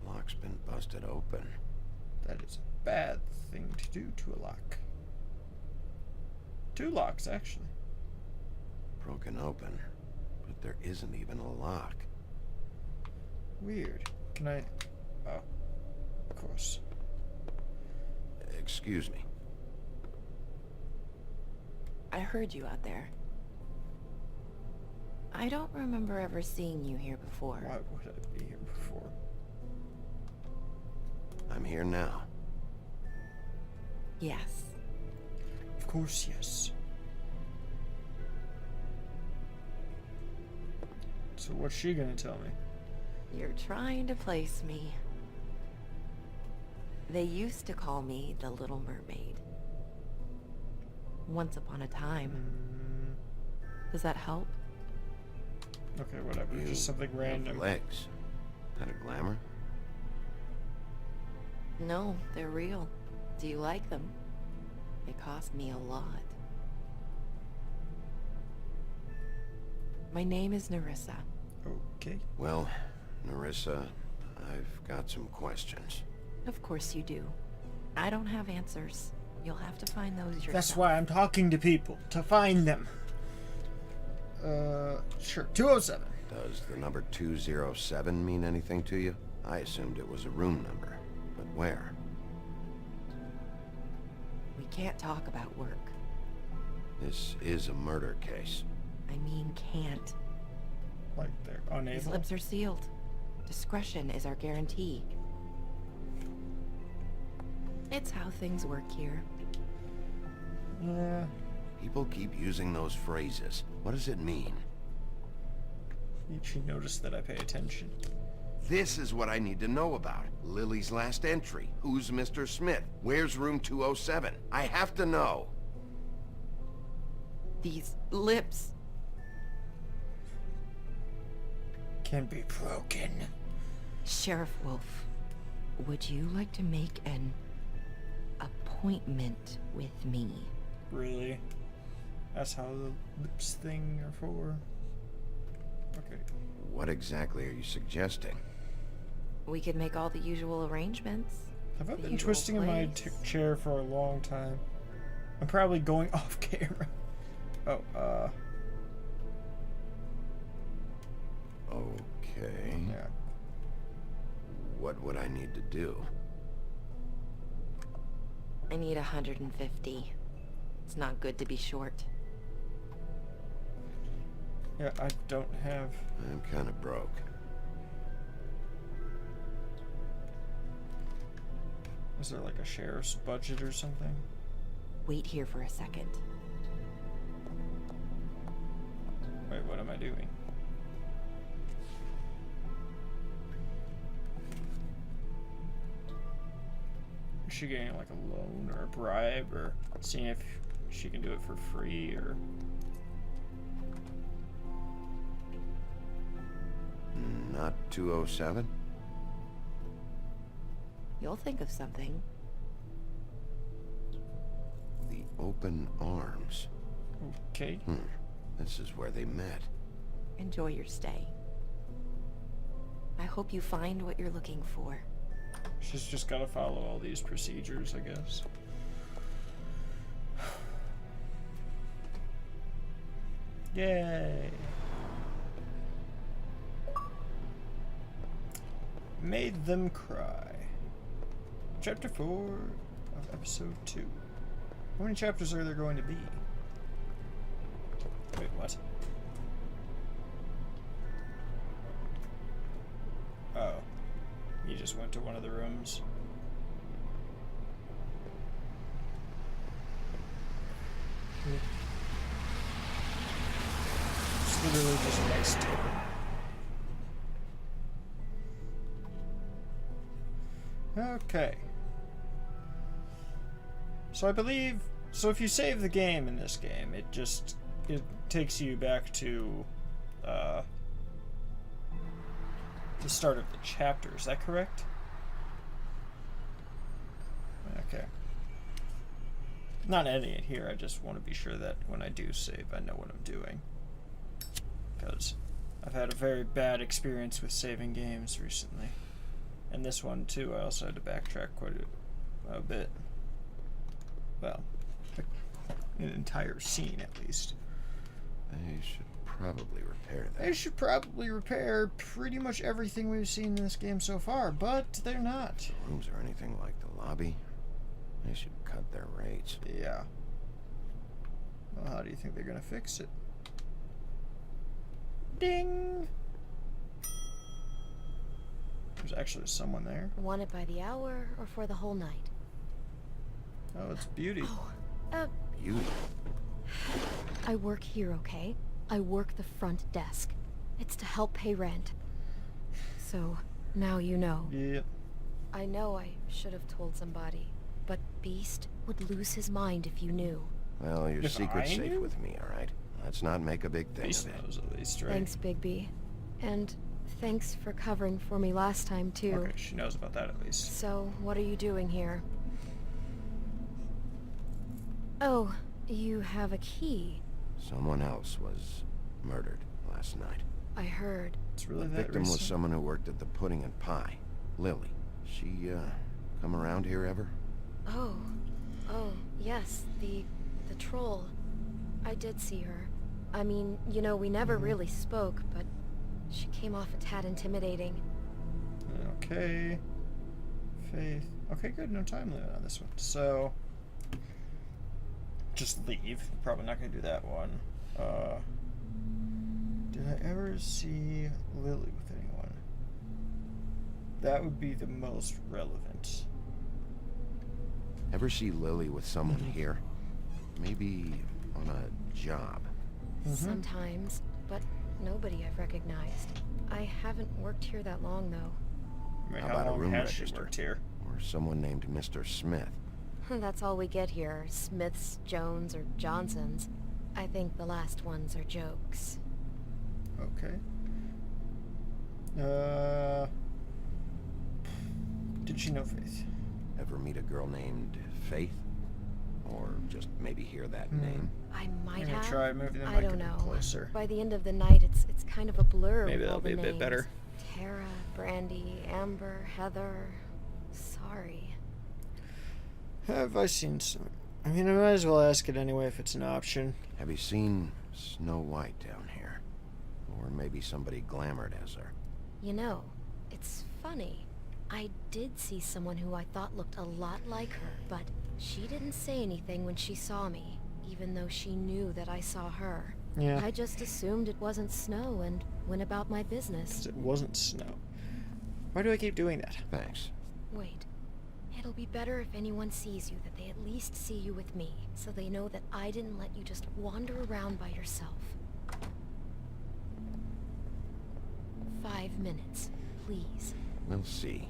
Lock's been busted open.
That is a bad thing to do to a lock. 2 locks, actually.
Broken open. But there isn't even a lock.
Weird. Can I... Oh. Of course.
Excuse me.
I heard you out there. I don't remember ever seeing you here before.
Why would I be here before?
I'm here now.
Yes.
Of course, yes. So what's she gonna tell me?
You're trying to place me. They used to call me the Little Mermaid. Once upon a time. Does that help?
Okay, whatever.
You
Just something
have
random.
legs. That a glamour?
No, they're real. Do you like them? They cost me a lot. My name is Nerissa.
Okay.
Well, Nerissa, I've got some questions.
Of course you do. I don't have answers. You'll have to find those yourself.
That's why I'm talking to people, to find them. Sure. 207.
Does the number 207 mean anything to you? I assumed it was a room number. But where?
We can't talk about work.
This is a murder case.
I mean can't.
Like they're
These
unable.
lips are sealed. Discretion is our guarantee. It's how things work here.
Yeah.
People keep using those phrases. What does it mean?
She noticed that I pay attention.
This is what I need to know about. Lily's last entry. Who's Mr. Smith? Where's room 207? I have to know.
These lips.
Can be broken.
Sheriff Wolf, would you like to make an appointment with me?
Really? That's how the lips thing are for? Okay.
What exactly are you suggesting?
We could make all the usual arrangements.
Have I
The
been
usual
twisting in my
place.
chair for a long time? I'm probably going off camera. Oh,
Okay.
yeah.
What would I need to do?
I need 150. It's not good to be short.
Yeah, I don't have...
I'm kind of broke.
Is there like a sheriff's budget or something?
Wait here for a second.
Wait, what am I doing? Is she getting like a loan or a bribe or seeing if she can do it for free or...
Not 207?
You'll think of something.
The open arms.
Okay.
This is where they met.
Enjoy your stay. I hope you find what you're looking for.
She's just gotta follow all these procedures, I guess. Yay! Made them cry. Chapter 4 of episode 2. How many chapters are there going to be? Wait, what? Oh. He just went to one of the rooms. It's literally just next to her. Okay. So I believe... So if you save the game in this game, it takes you back to the start of the chapter. Is that correct? Okay. Not editing it here. I just want to be sure that when I do save, I know what I'm doing. Because I've had a very bad experience with saving games recently. And this one, too, I also had to backtrack quite a bit. Well, an entire scene, at least.
They should probably repair that.
They should probably repair pretty much everything we've seen in this game so far, but they're not.
Rooms are anything like the lobby. They should cut their rates.
Yeah. Well, how do you think they're gonna fix it? Ding! There's actually someone there.
Want it by the hour or for the whole night?
Oh, it's Beauty.
Beauty?
I work here, okay? I work the front desk. It's to help pay rent. So, now you know.
Yep.
I know I should have told somebody, but Beast would lose his mind if you knew.
Well, your
If
secret's
I
safe
knew?
with me, alright? Let's not make a big thing
Beast
of it.
knows at least, right?
Thanks, Bigby. And thanks for covering for me last time, too.
Okay, she knows about that at least.
So, what are you doing here? Oh, you have a key.
Someone else was murdered last night.
I heard.
It's really
The
that
victim was
recent?
someone who worked at the Pudding and Pie. Lily. She, come around here ever?
Oh, yes, the troll. I did see her. I mean, you know, we never really spoke, but she came off a tad intimidating.
Okay. Faith. Okay, good. No time limit on this one. So, just leave. Probably not gonna do that one. Did I ever see Lily with anyone? That would be the most relevant.
Ever see Lily with someone here? Maybe on a job.
Sometimes, but nobody I've recognized. I haven't worked here that long, though.
I mean,
How
how
about a
long
room
has she
register?
worked here?
Or someone named Mr. Smith.
That's all we get here. Smiths, Jones, or Johnsons. I think the last ones are jokes.
Okay. Did she know Faith?
Ever meet a girl named Faith? Or just maybe hear that name.
I might
I'm gonna
have.
try moving the
I
mic
don't
a bit
know.
closer.
By the end of the night, it's kind of a blur.
Maybe
with
that'll
all
be
the
a bit
names.
better.
Tara, Brandy, Amber, Heather. Sorry.
Have I seen some? I mean, I might as well ask it anyway if it's an option.
Have you seen Snow White down here? Or maybe somebody glamored as her?
You know, it's funny. I did see someone who I thought looked a lot like her, but she didn't say anything when she saw me, even though she knew that I saw her.
Yeah.
I just assumed it wasn't Snow and went about my
'Cause
business.
it wasn't Snow. Why do I keep doing that?
Thanks.
Wait. It'll be better if anyone sees you that they at least see you with me, so they know that I didn't let you just wander around by yourself. 5 minutes, please.
We'll see,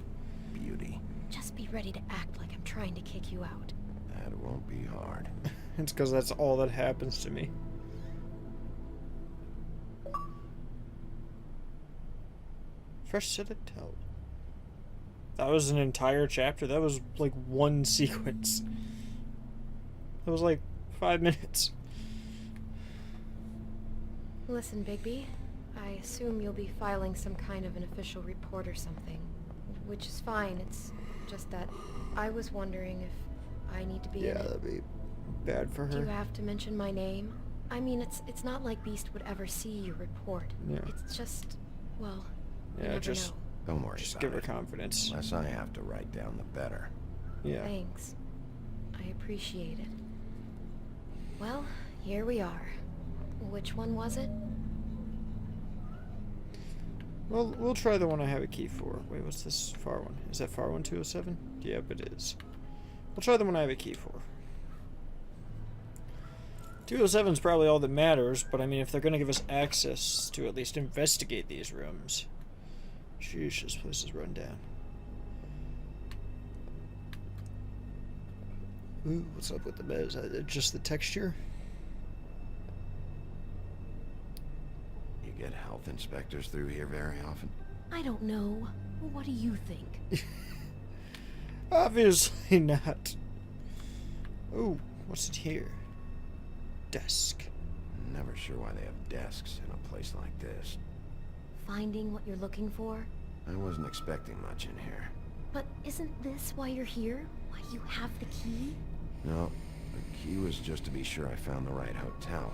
beauty.
Just be ready to act like I'm trying to kick you out.
That won't be hard.
It's because that's all that happens to me. Fresh set of toe. That was an entire chapter. That was like one sequence. That was like 5 minutes.
Listen, Bigby, I assume you'll be filing some kind of an official report or something. Which is fine, it's just that I was wondering if I need to be in it.
That'd be bad for
Do you
her.
have to mention my name? I mean, it's not like Beast would ever see your report.
Yeah.
It's just, well, you
Yeah,
never
just
know.
Don't worry
Just
about
give her
it.
confidence.
The less I have to write down, the better.
Yeah.
Thanks. I appreciate it. Well, here we are. Which one was it?
Well, we'll try the one I have a key for. Wait, what's this far one? Is that far one 207? Yep, it is. We'll try the one I have a key for. 207 is probably all that matters, but I mean, if they're going to give us access to at least investigate these rooms. Sheesh, this place is run down. Ooh, what's up with the beds? Just the texture?
You get health inspectors through here very often?
I don't know. What do you think?
Obviously not. Oh, what's it here? Desk.
Never sure why they have desks in a place like this.
Finding what you're looking for?
I wasn't expecting much in here.
But isn't this why you're here? Why you have the key?
No, the key was just to be sure I found the right hotel.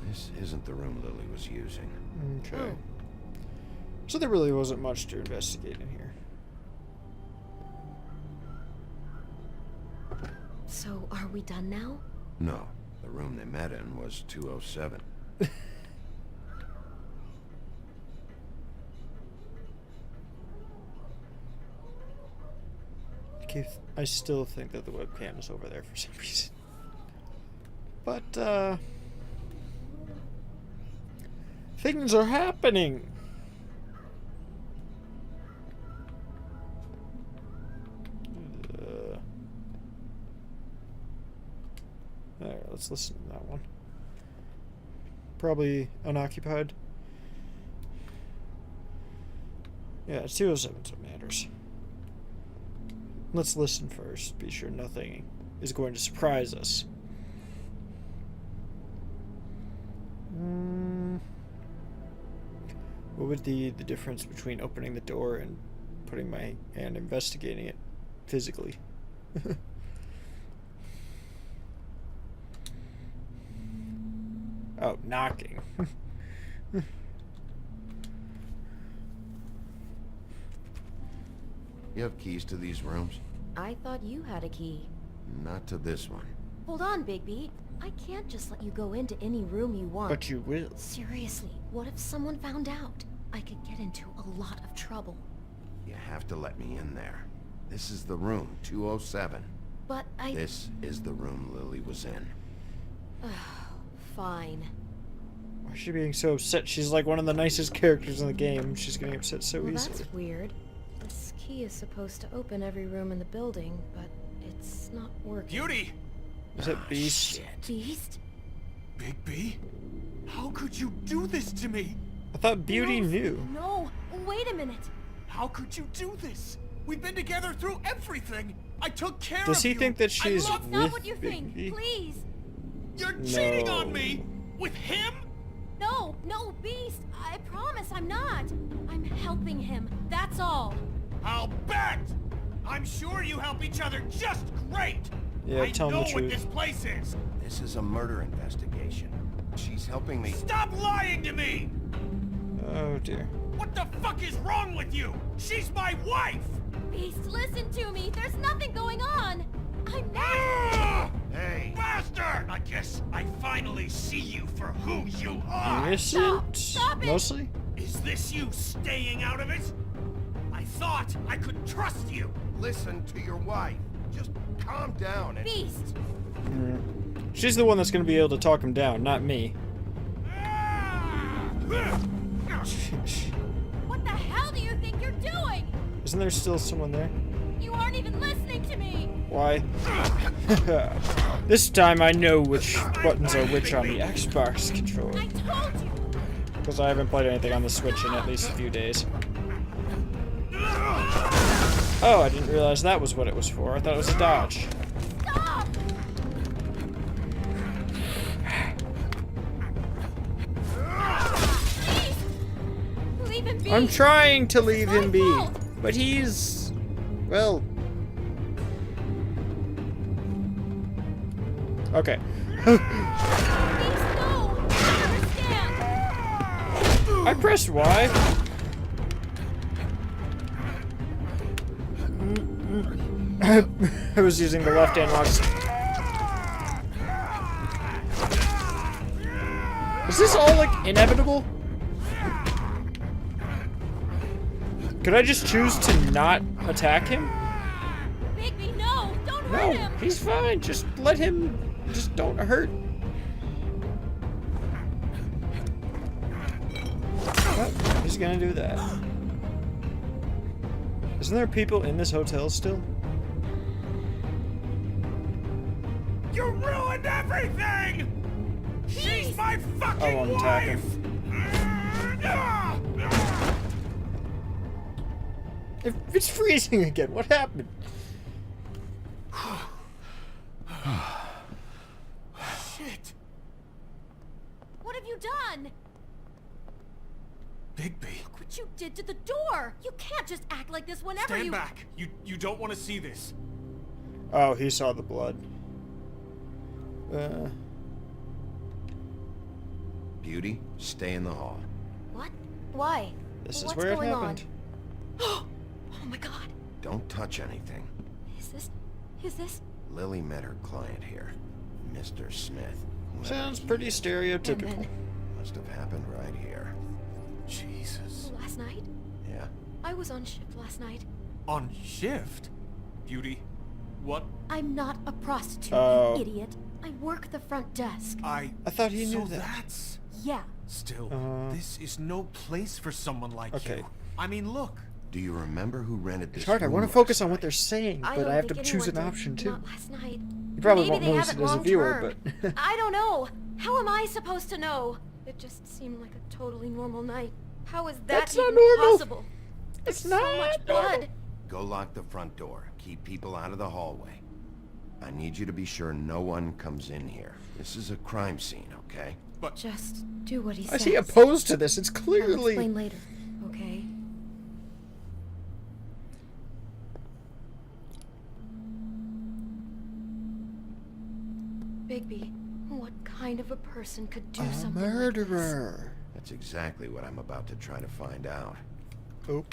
This isn't the room Lily was using.
Okay.
Oh.
So there really wasn't much to investigate in here.
So, are we done now?
No, the room they met in was 207.
I still think that the webcam is over there for some reason. But, things are happening! Alright, let's listen to that one. Probably unoccupied. Yeah, it's 207, so it matters. Let's listen first. Be sure nothing is going to surprise us. What would the difference between opening the door and putting my hand investigating it physically? Oh, knocking.
You have keys to these rooms?
I thought you had a key.
Not to this one.
Hold on, Bigby. I can't just let you go into any room you want.
But you will.
Seriously, what if someone found out? I could get into a lot of trouble.
You have to let me in there. This is the room, 207.
But
This is the room Lily was in.
Fine.
Why is she being so upset? She's like one of the nicest characters in the game. She's getting upset so
Well,
easily.
that's weird. This key is supposed to open every room in the building, but it's not working.
Beauty!
Is that Beast?
Shit.
Beast?
Bigby? How could you do this to me?
I thought Beauty
No,
knew.
No, wait a minute.
How could you do this? We've been together through everything. I took care of you.
Does he think that she's
I love
with
Not what you think.
Bigby?
Please.
You're cheating on me with him.
No, no, Beast. I promise I'm not. I'm helping him. That's all.
I'll bet. I'm sure you help each other just great.
Yeah,
I
tell him
know
the
what
truth.
this place is.
This is a murder investigation. She's helping me.
Stop lying to me.
Oh dear.
What the fuck is wrong with you? She's my wife.
Beast, listen to me. There's nothing going on. I'm not.
Ah!
Hey.
Bastard! I guess I finally see you for who you are.
Innocent?
Stop it!
Mostly?
Is this you staying out of it? I thought I could trust you.
Listen to your wife. Just calm down and...
Beast.
She's the one that's gonna be able to talk him down, not me.
Ah!
What the hell do you think you're doing?
Isn't there still someone there?
You aren't even listening to me.
Why? This time I know which buttons are which on the Xbox controller.
I told you.
Because I haven't played anything on the Switch in at least a few days. Oh, I didn't realize that was what it was for. I thought it was a dodge.
Stop. Please. Leave him be.
I'm trying to leave
my
him be,
fault.
but he's... well... okay.
Beast, no. I understand.
I pressed Y. I was using the left analog. Is this all like inevitable? Could I just choose to not attack him?
Bigby, no. Don't hurt
No,
him.
he's fine. Just let him. Just don't hurt. Well, he's gonna do that. Isn't there people in this hotel still?
You ruined everything! She's my fucking
I won't attack him. If it's freezing again, what happened?
Shit!
What have you done?
Bigby,
Look what you did to the door. You can't just act like this whenever
stand
you...
back. You don't want to see this.
Oh, he saw the blood.
Beauty, stay in the hall.
What? Why?
This is
What's
where it
going
happened.
on? Oh my god.
Don't touch anything.
Is this?
Lily met her client here, Mr. Smith. Whoever
Sounds
he
pretty
is.
stereotypical.
And then,
Must have happened right here.
Jesus.
last night?
Yeah?
I was on shift last night.
On shift? Beauty, what?
I'm not a prostitute,
Oh.
you idiot. I work the front desk.
I
thought he knew
so
that.
That's...
Yeah.
Still,
Uh-huh.
this is no place for someone like
Okay.
you. I mean, look.
Do you remember who rented this
It's hard. I
room
want to focus
last
on what
night?
they're saying, but
don't
I have to
think
choose an
anyone
option
did.
too.
Not last night.
You probably
Maybe
won't
they
notice
have
it as a
long
viewer,
term.
but
I don't know. How am I supposed to know? It just seemed like a totally normal night. How is that
That's not
even
normal.
possible?
It's
There's so
not
much
normal.
blood.
Go lock the front door. Keep people out of the hallway. I need you to be sure no one comes in here. This is a crime scene, okay?
Just do what he
I
says.
see opposed to this. It's
I'll
clearly.
explain later, okay? Bigby, what kind of a person could do
A
something like
murderer.
That's exactly what I'm about to try to find out.
Oh.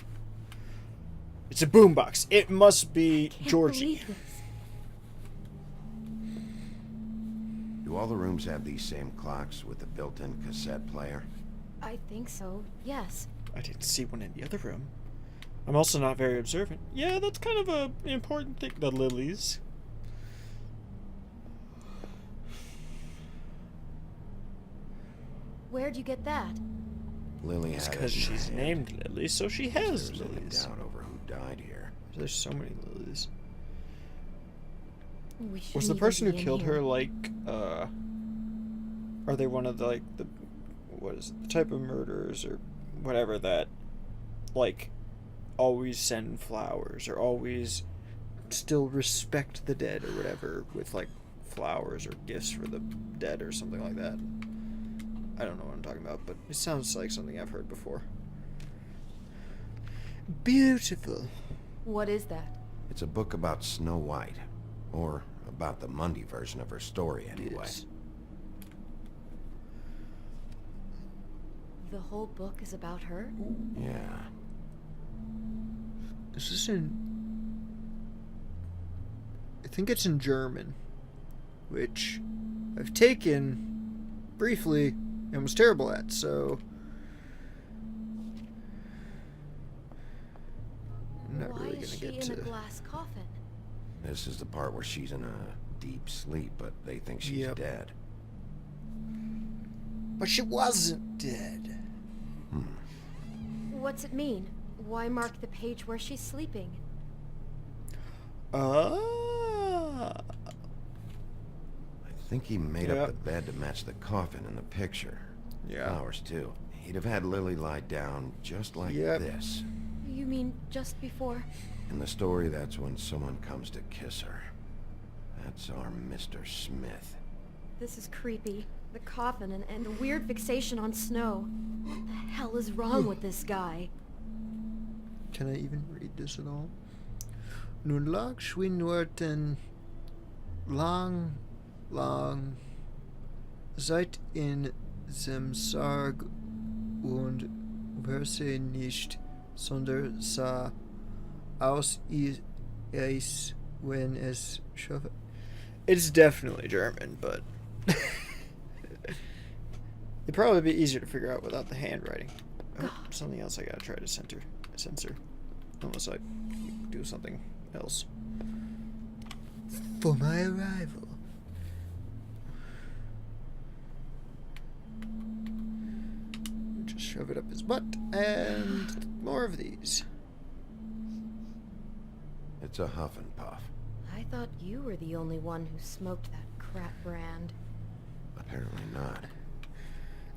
It's a boombox. It must be
this? Can't
Georgie.
believe this.
Do all the rooms have these same clocks with a built-in cassette player?
I think so, yes.
I didn't see one in the other room. I'm also not very observant. Yeah, that's kind of an important thing. The lilies.
Where'd you get that?
Lily
It's
had it
because
in her
she's
hand.
named Lily, so she has
There's any
lilies.
doubt over who died here.
There's so many lilies.
We
Was
shouldn't
the
even
person who
be in
killed
here.
her like, are they one of the, like, the, what is it, the type of murderers or whatever that, like, always send flowers or always still respect the dead or whatever with like flowers or gifts for the dead or something like that. I don't know what I'm talking about, but it sounds like something I've heard before. Beautiful.
What is that?
It's a book about Snow White. Or about the Mundy version of her story, anyway.
Yes.
The whole book is about her?
Yeah.
Is this in... I think it's in German, which I've taken briefly and was terrible at, so... I'm not really gonna get to...
in a glass coffin?
This is the part where she's in a deep sleep, but they think she's dead.
But she wasn't dead.
What's it mean? Why mark the page where she's sleeping?
I think he made up the bed to match the coffin in the picture.
Yeah.
Flowers, too. He'd have had Lily lie down just like this.
You mean just before?
In the story, that's when someone comes to kiss her. That's our Mr. Smith.
This is creepy. The coffin and the weird fixation on Snow. What the hell is wrong with this guy?
Can I even read this at all? Nun lag Schwinworten lang seit in sem Sarg und Verse nicht, sondern sah aus is when es schaffe. It's definitely German, but it'd probably be easier to figure out without the handwriting. Oh, something else I gotta try to censor. Unless I do something else. For my arrival. Just shove it up his butt, and more of these.
It's a huff and puff.
I thought you were the only one who smoked that crap brand.
Apparently not.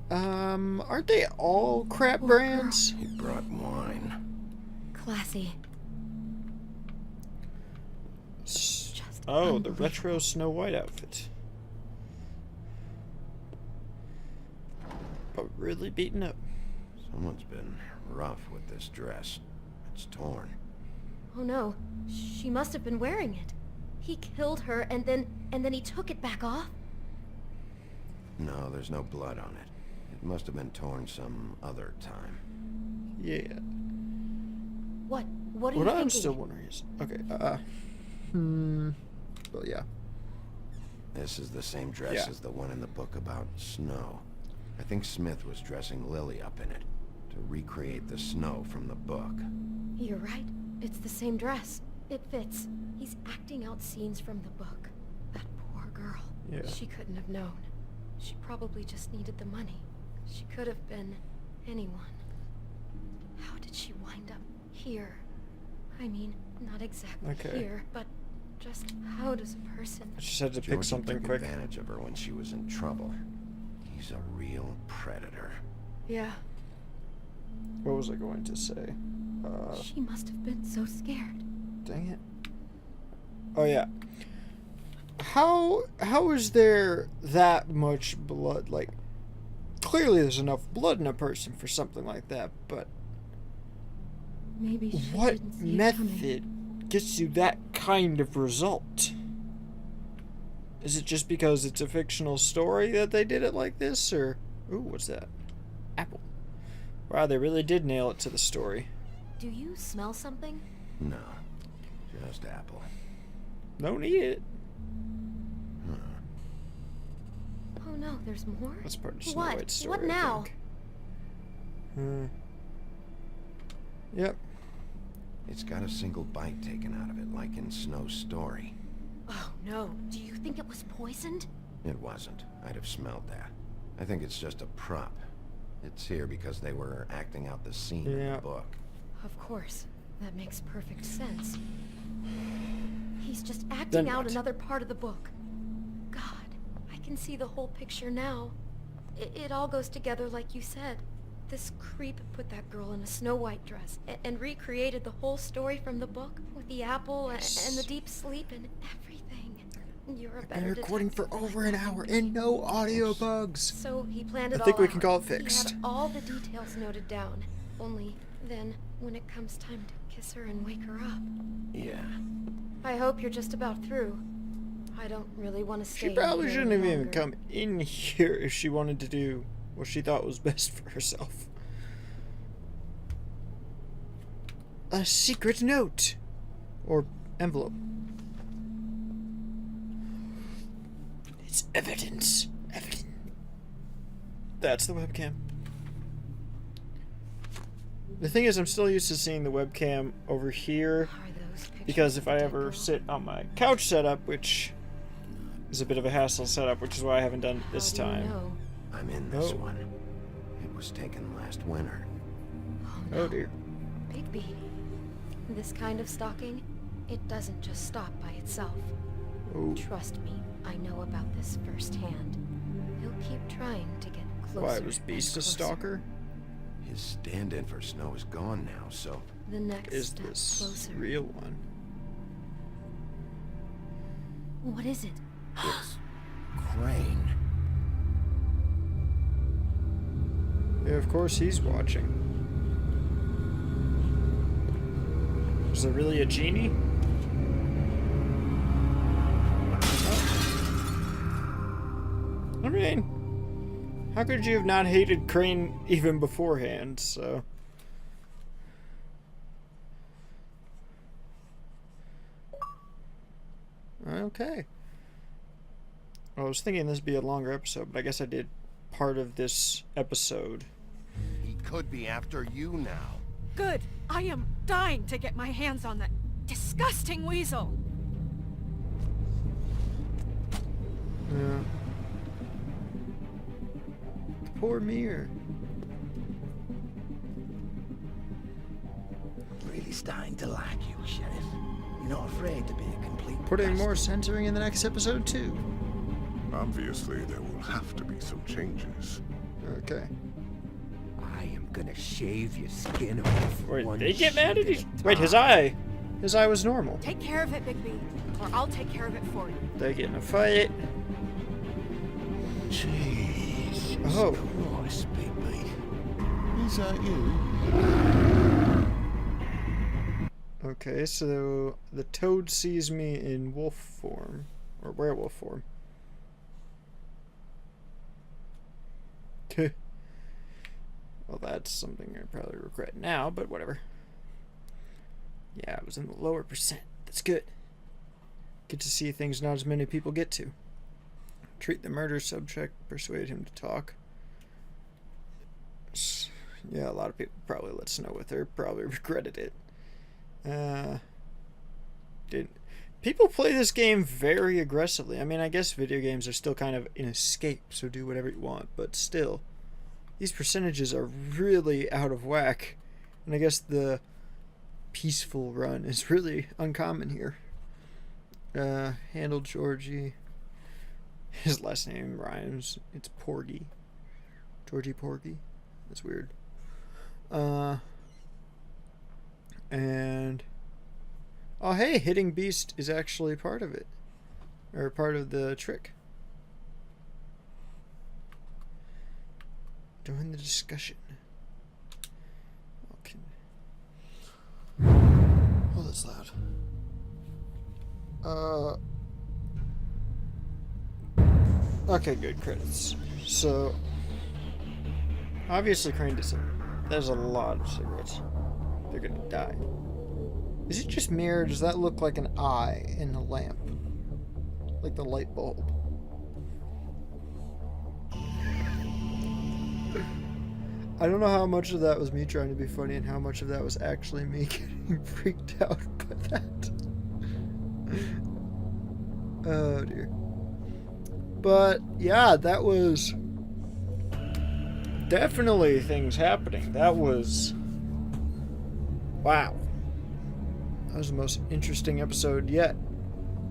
Aren't they all crap brands?
He brought wine.
Classy.
Oh, the retro Snow White outfit. But really beaten up.
Someone's been rough with this dress. It's torn.
Oh no, she must have been wearing it. He killed her and then he took it back off?
No, there's no blood on it. It must have been torn some other time.
Yeah.
What are you
What I'm
thinking?
still wondering is... Okay, well, yeah.
This is the same dress as the one in the book about Snow. I think Smith was dressing Lily up in it to recreate the Snow from the book.
You're right. It's the same dress. It fits. He's acting out scenes from the book. That poor girl.
Yeah.
She couldn't have known. She probably just needed the money. She could have been anyone. How did she wind up here? I mean, not exactly here, but just how does a person...
I just had to pick
Georgie
something
took
quick.
advantage of her when she was in trouble. He's a real predator.
Yeah.
What was I going to say?
She must have been so scared.
Dang it. Oh, yeah. How is there that much blood? Like, clearly there's enough blood in a person for something like that, but...
Maybe she
what
didn't see it
method gets you that kind of result? Is it just because it's a fictional story that they did it like this, or... Ooh, what's that? Apple. Wow, they really did nail it to the story.
Do you smell something?
No, just apple.
Don't eat it.
Oh no, there's more?
That's part of Snow White's story,
What now?
I think. Yep.
It's got a single bite taken out of it, like in Snow's story.
Oh no, do you think it was poisoned?
It wasn't. I'd have smelled that. I think it's just a prop. It's here because they were acting out the scene in the book.
Of course. That makes perfect sense. He's just acting out another part of the book. God, I can see the whole picture now. It all goes together like you said. This creep put that girl in a Snow White dress and recreated the whole story from the book with the apple and the deep sleep and everything. You're a better
Been recording for
detective
over
than
an
I
hour
can
and
be.
no audio bugs.
So he planned it
I think
all
we can
out.
call it fixed.
He had all the details noted down. Only then, when it comes time to kiss her and wake her up.
Yeah.
I hope you're just about through. I don't really want to stay
She probably
in here
shouldn't have
any
even
longer.
come in here if she wanted to do what she thought was best for herself. A secret note. Or envelope. It's evidence. Evidence. That's the webcam. The thing is, I'm still used to seeing the webcam over here.
Are those pictures
Because
of
if I
the
ever
dead girl?
sit on my couch setup, which is a bit of a hassle setup, which is why I haven't done it this
How do you
time.
know?
I'm in this
Oh.
one. It was taken last winter.
Oh dear.
Bigby. This kind of stalking, it doesn't just stop by itself.
Oh.
Trust me, I know about this firsthand. He'll keep trying to get closer.
Why, was
and
Beast a
closer.
stalker?
His stand-in for Snow is gone now, so...
The next
Is
step
this
closer.
real one?
What is it?
It's... Crane.
Yeah, of course he's watching. Is there really a genie? Oh. I mean, how could you have not hated Crane even beforehand, so... Okay. I was thinking this would be a longer episode, but I guess I did part of this episode.
He could be after you now.
Good. I am dying to get my hands on that disgusting weasel.
Yeah. Poor Mir.
Really starting to like you, Sheriff. You're not afraid to be a complete
Putting
bastard.
more censoring in the next episode too.
Obviously, there will have to be some changes.
Okay.
I am gonna shave your skin off.
Wait,
one
they get mad at
sheet
each.
a
Wait, his
time.
eye. His eye was normal.
Take care of it, Bigby, or I'll take care of it for you.
They get in a fight.
Jeez.
Oh.
Christ, Bigby. Is that you?
Okay, so the toad sees me in wolf form, or werewolf form. Well, that's something I probably regret now, but whatever. Yeah, I was in the lower percent. That's good. Get to see things not as many people get to. Treat the murder subject, persuade him to talk. Yeah, a lot of people probably let Snow with her, probably regretted it. People play this game very aggressively. I mean, I guess video games are still kind of an escape, so do whatever you want, but still, these percentages are really out of whack, and I guess the peaceful run is really uncommon here. Handle Georgie. His last name rhymes. It's Porgy. Georgie Porgy. That's weird. And oh hey, hitting Beast is actually part of it. Or part of the trick. Join the discussion. Okay. Oh, that's loud. Okay, good, credits. So obviously Crane does it. There's a lot of cigarettes. They're gonna die. Is it just me, or does that look like an eye in the lamp? Like the light bulb? I don't know how much of that was me trying to be funny and how much of that was actually me getting freaked out by that. Oh dear. But yeah, that was definitely things happening. That was... wow. That was the most interesting episode yet.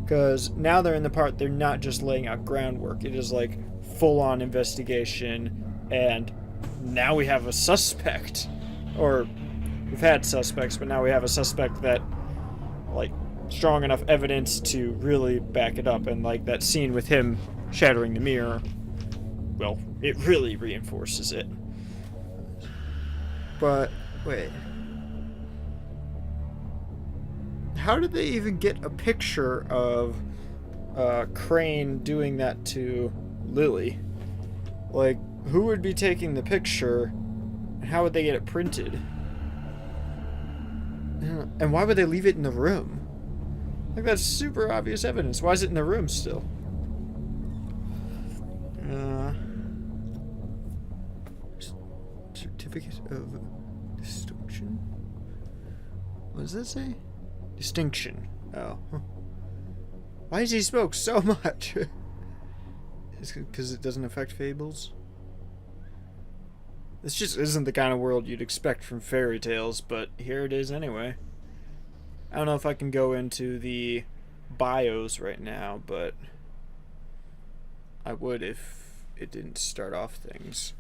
Because now they're in the part they're not just laying out groundwork. It is like full-on investigation and now we have a suspect. Or, we've had suspects, but now we have a suspect that, like, strong enough evidence to really back it up. And, like, that scene with him shattering the mirror, well, it really reinforces it. But, wait. How did they even get a picture of Crane doing that to Lily? Like, who would be taking the picture, and how would they get it printed? And why would they leave it in the room? Like, that's super obvious evidence. Why is it in the room still? Certificate of distinction? What does that say? Distinction. Oh. Why does he smoke so much? Is it because it doesn't affect fables? This just isn't the kind of world you'd expect from fairy tales, but here it is anyway. I don't know if I can go into the bios right now, but I would if it didn't start off things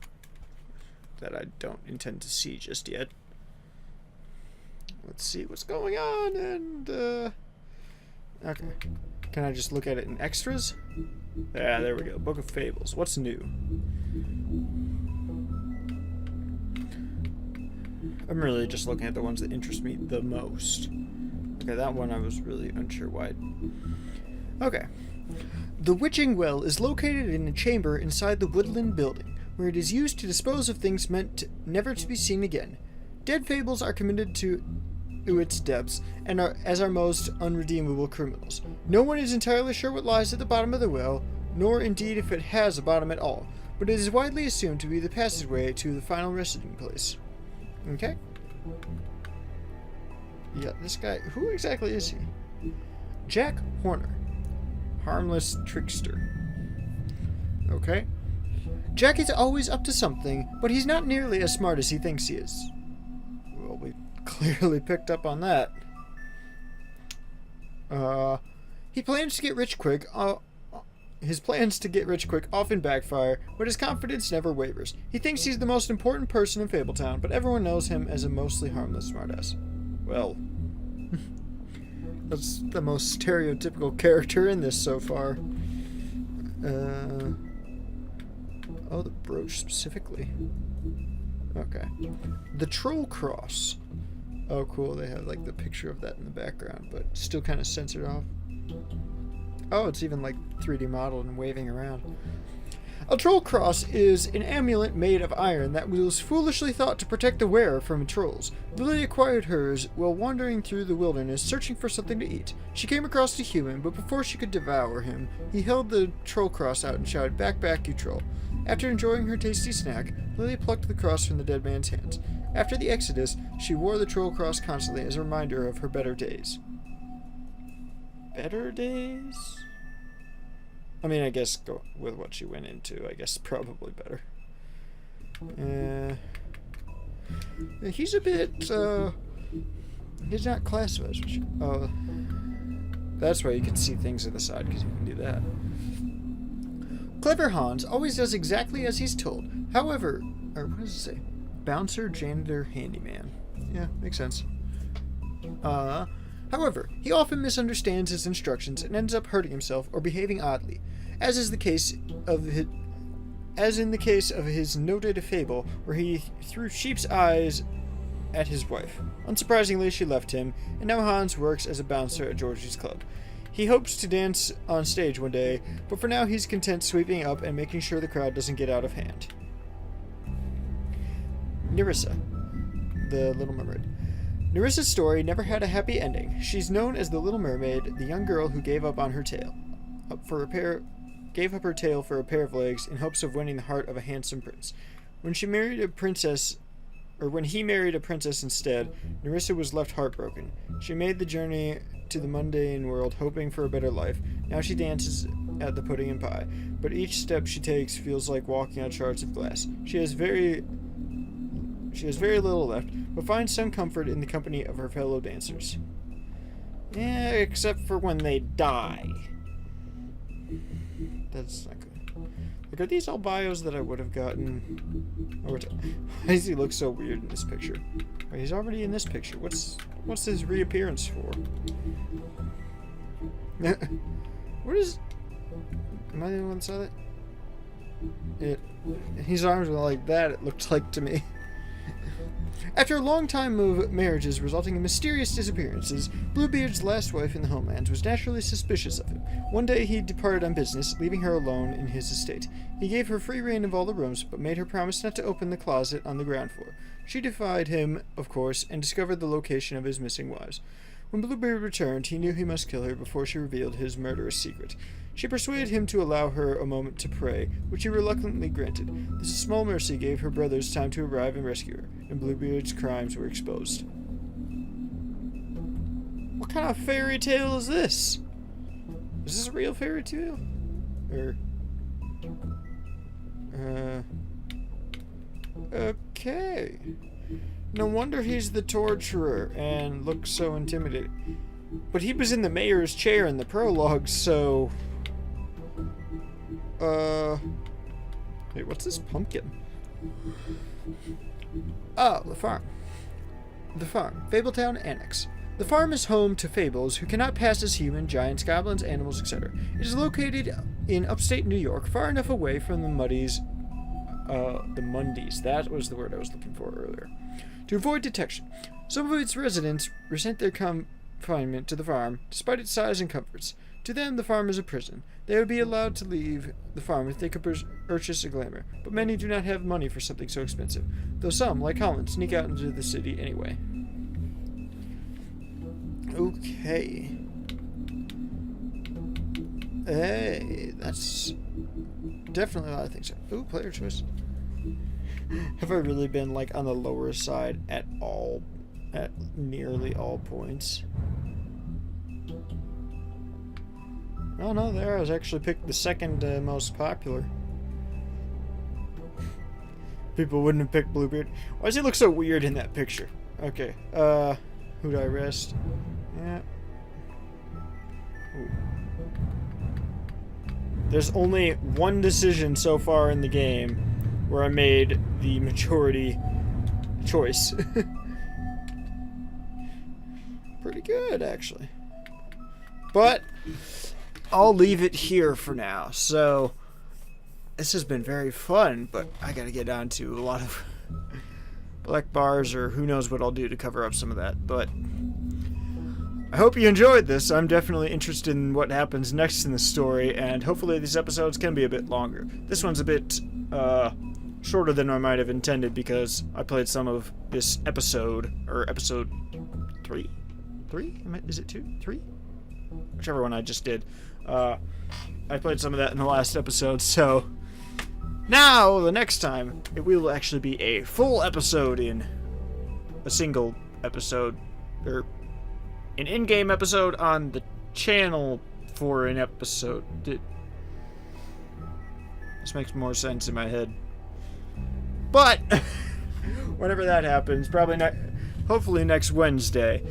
that I don't intend to see just yet. Let's see what's going on, and, okay. Can I just look at it in extras? Yeah, there we go. Book of Fables. What's new? I'm really just looking at the ones that interest me the most. Okay, that one I was really unsure why. Okay. The Witching Well is located in a chamber inside the Woodland Building, where it is used to dispose of things meant never to be seen again. Dead fables are committed to its depths, and are most unredeemable criminals. No one is entirely sure what lies at the bottom of the well, nor indeed if it has a bottom at all, but it is widely assumed to be the passageway to the final resting place. Okay? Yeah, this guy, who exactly is he? Jack Horner. Harmless trickster. Okay. Jack is always up to something, but he's not nearly as smart as he thinks he is. Well, we clearly picked up on that. He plans to get rich quick. His plans to get rich quick often backfire, but his confidence never wavers. He thinks he's the most important person in Fabletown, but everyone knows him as a mostly harmless smartass. Well, that's the most stereotypical character in this so far. Oh, the brooch specifically. Okay. The Troll Cross. Oh, cool. They have, like, the picture of that in the background, but still kind of censored off. Oh, it's even, like, 3D modeled and waving around. A Troll Cross is an amulet made of iron that was foolishly thought to protect the wearer from trolls. Lily acquired hers while wandering through the wilderness searching for something to eat. She came across a human, but before she could devour him, he held the Troll Cross out and shouted, "Back, back, you troll." After enjoying her tasty snack, Lily plucked the cross from the dead man's hands. After the Exodus, she wore the Troll Cross constantly as a reminder of her better days. Better days? I mean, I guess go with what she went into, I guess probably better. He's a bit, he's not classified. Oh, that's why you can see things to the side, because you can do that. Clever Hans always does exactly as he's told. However, or what does it say? Bouncer, janitor, handyman. Yeah, makes sense. However, he often misunderstands his instructions and ends up hurting himself or behaving oddly, as in the case of his noted fable where he threw sheep's eyes at his wife. Unsurprisingly, she left him, and now Hans works as a bouncer at Georgie's club. He hopes to dance on stage one day, but for now he's content sweeping up and making sure the crowd doesn't get out of hand. Nerissa, the Little Mermaid. Nerissa's story never had a happy ending. She's known as the Little Mermaid, the young girl who gave up her tail for a pair of legs in hopes of winning the heart of a handsome prince. When he married a princess instead, Nerissa was left heartbroken. She made the journey to the mundane world hoping for a better life. Now she dances at the pudding and pie, but each step she takes feels like walking on shards of glass. She has very little left, but finds some comfort in the company of her fellow dancers. Yeah, except for when they die. That's not good. Like, are these all bios that I would have gotten? Or why does he look so weird in this picture? Wait, he's already in this picture. What's his reappearance for? What is... Am I the only one that saw that? His arms were like that, it looked like to me. After a long time of marriages resulting in mysterious disappearances, Bluebeard's last wife in the homelands was naturally suspicious of him. One day he departed on business, leaving her alone in his estate. He gave her free rein of all the rooms, but made her promise not to open the closet on the ground floor. She defied him, of course, and discovered the location of his missing wives. When Bluebeard returned, he knew he must kill her before she revealed his murderous secret. She persuaded him to allow her a moment to pray, which he reluctantly granted. This small mercy gave her brothers time to arrive and rescue her, and Bluebeard's crimes were exposed. What kind of fairy tale is this? Is this a real fairy tale? Okay. No wonder he's the torturer and looks so intimidating. But he was in the mayor's chair in the prologue, so... Wait, what's this pumpkin? Oh, the farm. The farm. Fabletown Annex. The farm is home to fables who cannot pass as human, giants, goblins, animals, etc. It is located in upstate New York, far enough away from the Mundies. That was the word I was looking for earlier. To avoid detection. Some of its residents resent their confinement to the farm, despite its size and comforts. To them, the farm is a prison. They would be allowed to leave the farm if they could purchase a glamour, but many do not have money for something so expensive, though some, like Holland, sneak out into the city anyway. Okay. Hey, that's definitely a lot of things. Ooh, player choice. Have I really been, like, on the lower side at nearly all points? Oh no, there I was actually picked the second most popular. People wouldn't have picked Bluebeard. Why does he look so weird in that picture? Okay, who do I rest? Yeah. Ooh. There's only one decision so far in the game where I made the majority choice. Pretty good, actually. But I'll leave it here for now. So this has been very fun, but I gotta get on to a lot of black bars, or who knows what I'll do to cover up some of that. But I hope you enjoyed this. I'm definitely interested in what happens next in the story, and hopefully these episodes can be a bit longer. This one's a bit shorter than I might have intended because I played some of this episode, or episode 3? 3? Is it 2? 3? Whichever one I just did. I played some of that in the last episode, so now the next time it will actually be a full episode in a single episode, or an in-game episode on the channel for an episode. This makes more sense in my head. But whenever that happens, probably hopefully next Wednesday,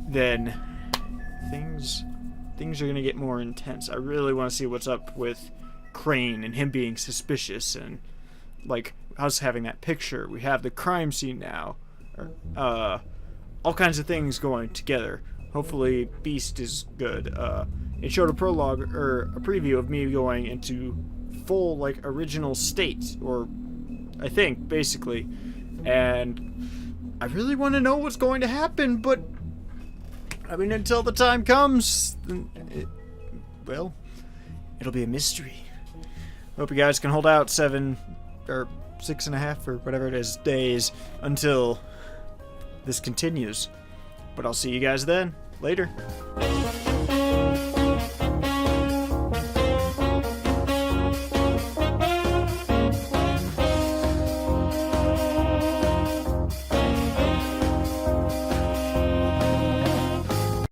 then things are gonna get more intense. I really want to see what's up with Crane and him being suspicious, and like us having that picture. We have the crime scene now, all kinds of things going together. Hopefully Beast is good. It showed a prologue, or a preview of me going into full, like, original state, or I think, basically. And I really want to know what's going to happen, but I mean, until the time comes, well, it'll be a mystery. Hope you guys can hold out 7 or 6.5 or whatever it is days until this continues. But I'll see you guys then. Later.